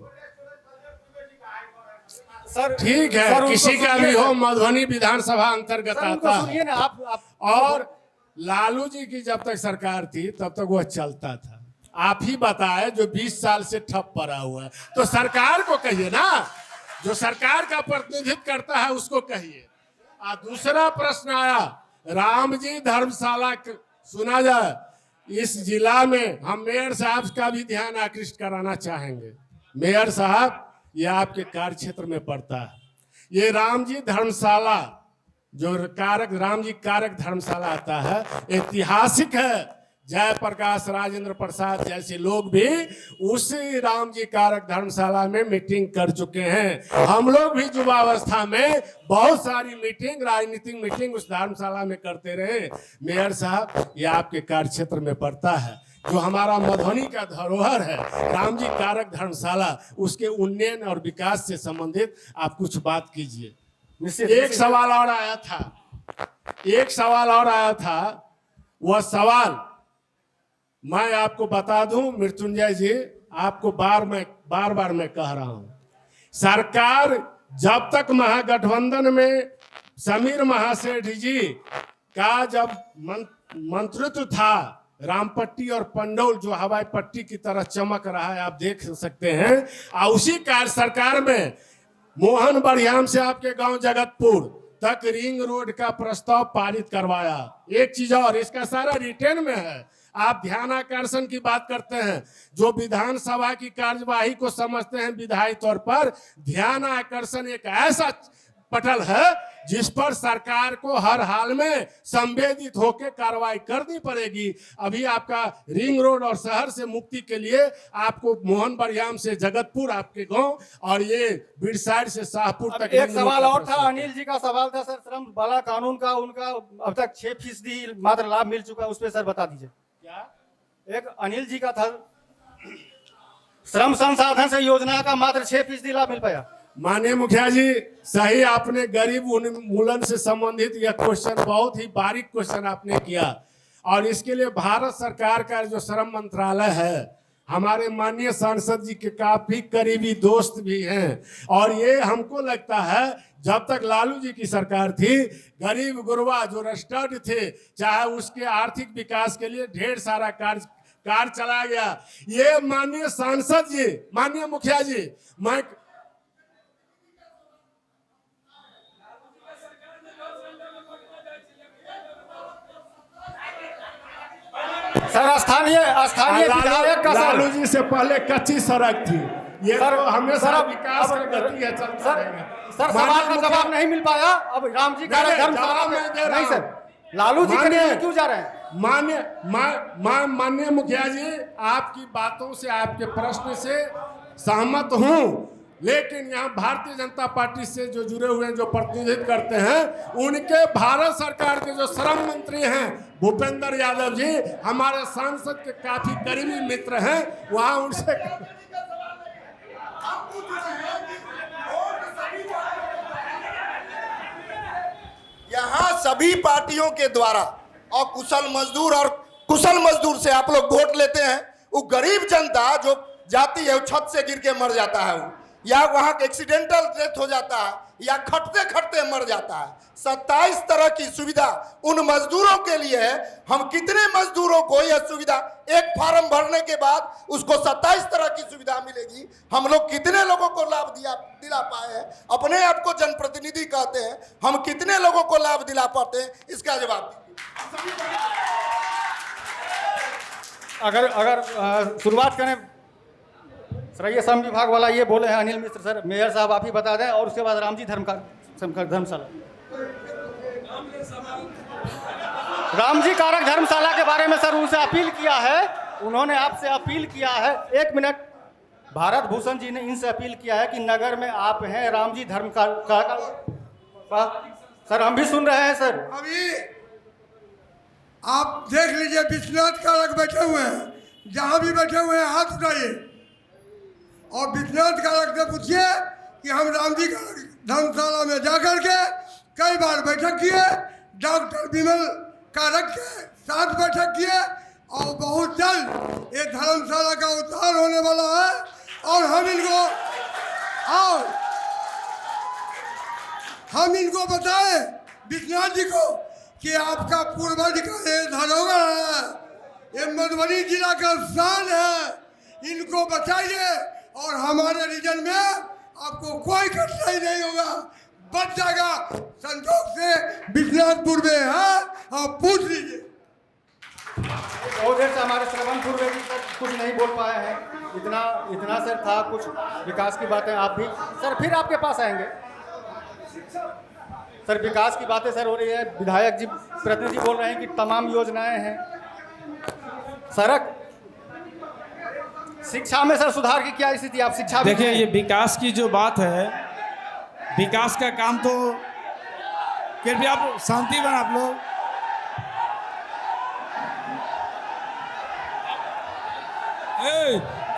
सर ठीक है, सर, किसी उनको का सुनिए भी हो, सर। मधुबनी विधानसभा अंतर्गत सर, उनको आता है। सुनिए ना आप और लालू जी की जब तक सरकार थी तब तक वह चलता था। आप ही बताए, जो 20 साल से ठप पड़ा हुआ है, तो सरकार को कहिए ना, जो सरकार का प्रतिनिधित्व करता है उसको कहिए। दूसरा प्रश्न आया, राम जी धर्मशाला सुना जाए। इस जिला में हम मेयर साहब का भी ध्यान आकृष्ट कराना चाहेंगे। मेयर साहब, ये आपके कार्य क्षेत्र में पड़ता है। ये राम जी धर्मशाला जो राम जी कारक धर्मशाला आता है, ऐतिहासिक है। जयप्रकाश राजेंद्र प्रसाद जैसे लोग भी उसी राम जी कारक धर्मशाला में मीटिंग कर चुके हैं। हम लोग भी युवावस्था में बहुत सारी मीटिंग, राजनीतिक मीटिंग उस धर्मशाला में करते रहे। मेयर साहब, ये आपके कार्य क्षेत्र में पड़ता है। जो हमारा मधुबनी का धरोहर है, राम जी कारक धर्मशाला, उसके उन्नयन और विकास से संबंधित आप कुछ बात कीजिए। एक सवाल और आया था, वह सवाल मैं आपको बता दूं मृत्युंजय जी, आपको बार बार मैं कह रहा हूं, सरकार जब तक महागठबंधन में समीर महासेठ जी का जब मंत्रित्व था, रामपट्टी और पंडौल जो हवाई पट्टी की तरह चमक रहा है, आप देख सकते हैं। और उसी कार्य सरकार में मोहन बढ़ियाम से आपके गांव जगतपुर तक रिंग रोड का प्रस्ताव पारित करवाया। एक चीज और, इसका सारा रिटेन में है। आप ध्यान आकर्षण की बात करते हैं, जो विधानसभा की कार्यवाही को समझते हैं विधायी तौर पर, ध्यान आकर्षण एक ऐसा पटल है जिस पर सरकार को हर हाल में संवेदित होकर कार्रवाई करनी पड़ेगी। अभी आपका रिंग रोड और शहर से मुक्ति के लिए आपको मोहन बढ़ियाम से जगतपुर आपके गांव और ये बिरसाइड से शाहपुर तक। एक सवाल और था, अनिल जी का सवाल था सर, श्रम बाला कानून का उनका अब तक 6% मात्र लाभ मिल चुका है, उस पर सर बता दीजिए। क्या एक अनिल जी का था, श्रम संसाधन से योजना का मात्र 6% लाभ मिल पाया। माननीय मुखिया जी, सही आपने गरीब उन्मूलन से संबंधित यह क्वेश्चन, बहुत ही बारीक क्वेश्चन आपने किया। और इसके लिए भारत सरकार का जो श्रम मंत्रालय है, हमारे माननीय सांसद जी के काफी करीबी दोस्त भी हैं। और ये हमको लगता है जब तक लालू जी की सरकार थी, गरीब गुरबा जो रजिस्टर्ड थे, चाहे उसके आर्थिक विकास के लिए ढेर सारा कार्य चला गया। ये माननीय सांसद जी, माननीय मुखिया जी, मैं सर स्थानीय विधायक का लालू जी से पहले कच्ची सड़क थी। ये सर, तो हमेशा सर, विकास का गति है, चलता रहेगा। सर सवाल का जवाब नहीं मिल पाया। अब राम जी का धर्मशाला नहीं सर, लालू जी के क्यों जा रहे हैं? माननीय मुखिया जी, आपकी बातों से, आपके प्रश्न से सहमत हूं, लेकिन यहाँ भारतीय जनता पार्टी से जो जुड़े हुए हैं, जो प्रतिनिधित्व करते हैं, उनके भारत सरकार के जो श्रम मंत्री हैं भूपेंद्र यादव जी, हमारे सांसद के काफी करीबी मित्र हैं, वहाँ उनसे यहाँ सभी पार्टियों के द्वारा और कुशल मजदूर से आप लोग वोट लेते हैं। वो गरीब जनता जो जाती है, वो छत से गिर के मर जाता है, वो या वहाँ एक्सीडेंटल डेथ हो जाता है, या खटते खटते मर जाता है। 27 तरह की सुविधा उन मजदूरों के लिए है। हम कितने मजदूरों को यह सुविधा, एक फॉर्म भरने के बाद उसको 27 तरह की सुविधा मिलेगी, हम लोग कितने लोगों को लाभ दिला पाए हैं? अपने आप को जनप्रतिनिधि कहते हैं, हम कितने लोगों को लाभ दिला पाते हैं? इसका जवाब दीजिए। अगर शुरुआत करें, श्रम श्रम विभाग वाला ये बोले हैं अनिल मिश्र सर, मेयर साहब आप ही बता दें, और उसके बाद रामजी धर्मशाला, रामजी कारक धर्मशाला के बारे में सर उनसे अपील किया है, उन्होंने आपसे अपील किया है। 1 मिनट भारत भूषण जी ने इनसे अपील किया है कि नगर में आप हैं, राम जी धर्म का सर हम भी सुन रहे हैं सर। अभी आप देख लीजिए विश्वनाथ कारक बैठे हुए हैं, जहां भी बैठे हुए हैं हाथ उठाइए और विश्वनाथ कारक से पूछिए कि हम राम जी धर्मशाला में जाकर के कई बार बैठक किए, डॉक्टर विमल कारक के साथ बैठक किए और बहुत जल्द ये धर्मशाला का उद्धार होने वाला है और हम इनको बताएं विश्वनाथ जी को कि आपका पूर्वज का ये धरोहर है, ये मधुबनी जिला का शान है, इनको बचाइए और हमारे रीजन में आपको कोई कठिनाई नहीं होगा, बच जाएगा। संजोग से विश्वनाथपुर में है, आप पूछ लीजिए। बहुत देर से हमारे श्रवणपुर में भी सर कुछ नहीं बोल पाए हैं, इतना सर था, कुछ विकास की बातें आप भी सर फिर आपके पास आएंगे। सर विकास की बातें सर हो रही है, विधायक जी प्रतिनिधि बोल रहे हैं कि तमाम योजनाएं हैं, सड़क, शिक्षा में सर सुधार की क्या स्थिति, आप शिक्षा देखिए ये विकास की जो बात है, विकास का काम तो कृपया आप शांति बना आप लोग।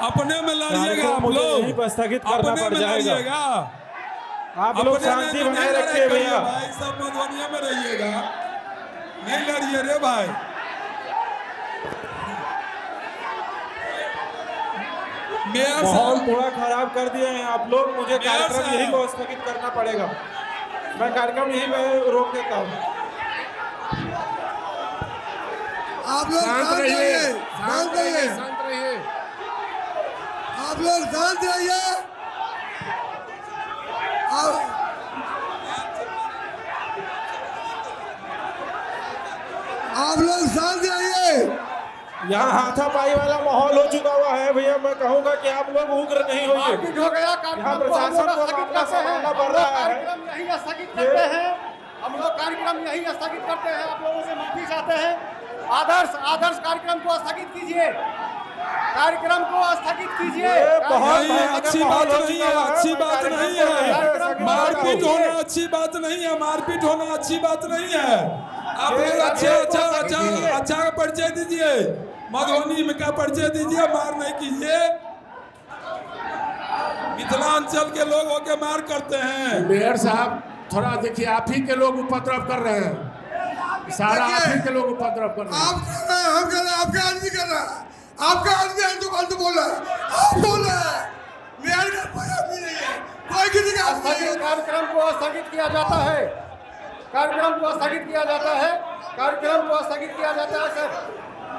अपने में लड़िएगा आप लोग, स्थगित करना पड़ जाएगा। आप लोग शांति बनाए रखिए भैया, भाई सब मधुबनिया में रहिएगा, नहीं लड़िए रे भाई। माहौल थोड़ा खराब कर दिए हैं आप लोग, मुझे कार्यक्रम यही को स्थगित करना पड़ेगा, मैं कार्यक्रम यही में रोक देता हूँ। आप लोग शांत रहिए, शांत रहिए, शांत रहिए, आप लोग शांत रहिए। आप लोग शांत रहिए। यहाँ हाथापाई वाला माहौल हो चुका हुआ है भैया, मैं कहूँगा कि आप लोग उग्र नहीं होइए। यहाँ प्रशासन को मामला संभालना पड़ रहा है। यही स्थगित करते हैं हम लोग, कार्यक्रम यही स्थगित करते हैं, आप लोगों से माफी चाहते हैं। आदर्श कार्यक्रम को स्थगित कीजिए, कार्यक्रम को स्थगित कीजिए। अच्छी बात नहीं है, अच्छी बात नहीं है, मारपीट होना अच्छी बात नहीं है, मारपीट होना अच्छी बात नहीं है। आप अच्छा परिचय दीजिए, मधुबनी में का परिचय दीजिए, मार नहीं कीजिए। मिथिलांचल के लोग होके मार करते हैं। मेयर साहब थोड़ा देखिए, आप ही के लोग उपद्रव कर रहे हैं, सारा आप ही के लोग उपद्रव कर रहे हैं। आप कर रहे हैं, हम कर रहे हैं, आपका आदमी कर रहा है, आपका आदमी है तो फालतू बोल रहा है, आप बोल रहे हैं। मेयर का कोई आदमी नहीं है, कोई किसी का आदमी नहीं है। कार्यक्रम को स्थगित किया जाता है, कार्यक्रम को स्थगित किया जाता है, कार्यक्रम को स्थगित किया जाता है सर,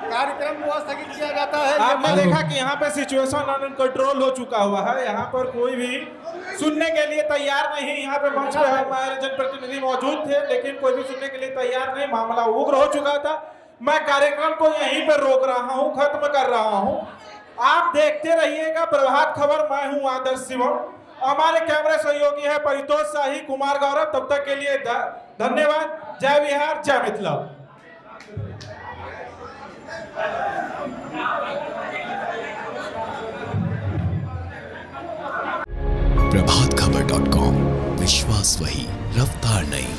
कार्यक्रम को स्थगित किया जाता है। आपने देखा कि यहाँ पे सिचुएशन अनकंट्रोल हो चुका हुआ है, यहाँ पर कोई भी सुनने के लिए तैयार नहीं। यहाँ पे मंच पे हमारे जनप्रतिनिधि मौजूद थे, लेकिन कोई भी सुनने के लिए तैयार नहीं, मामला उग्र हो चुका था। मैं कार्यक्रम को यहीं पर रोक रहा हूँ, खत्म कर रहा हूँ। आप देखते रहिएगा प्रभात खबर, मैं हूँ आदर्श शिवम, हमारे कैमरे सहयोगी है परितोष शाही, कुमार गौरव। तब तक के लिए धन्यवाद। जय बिहार, जय मिथिला। प्रभातखबर.com, विश्वास वही, रफ्तार नहीं।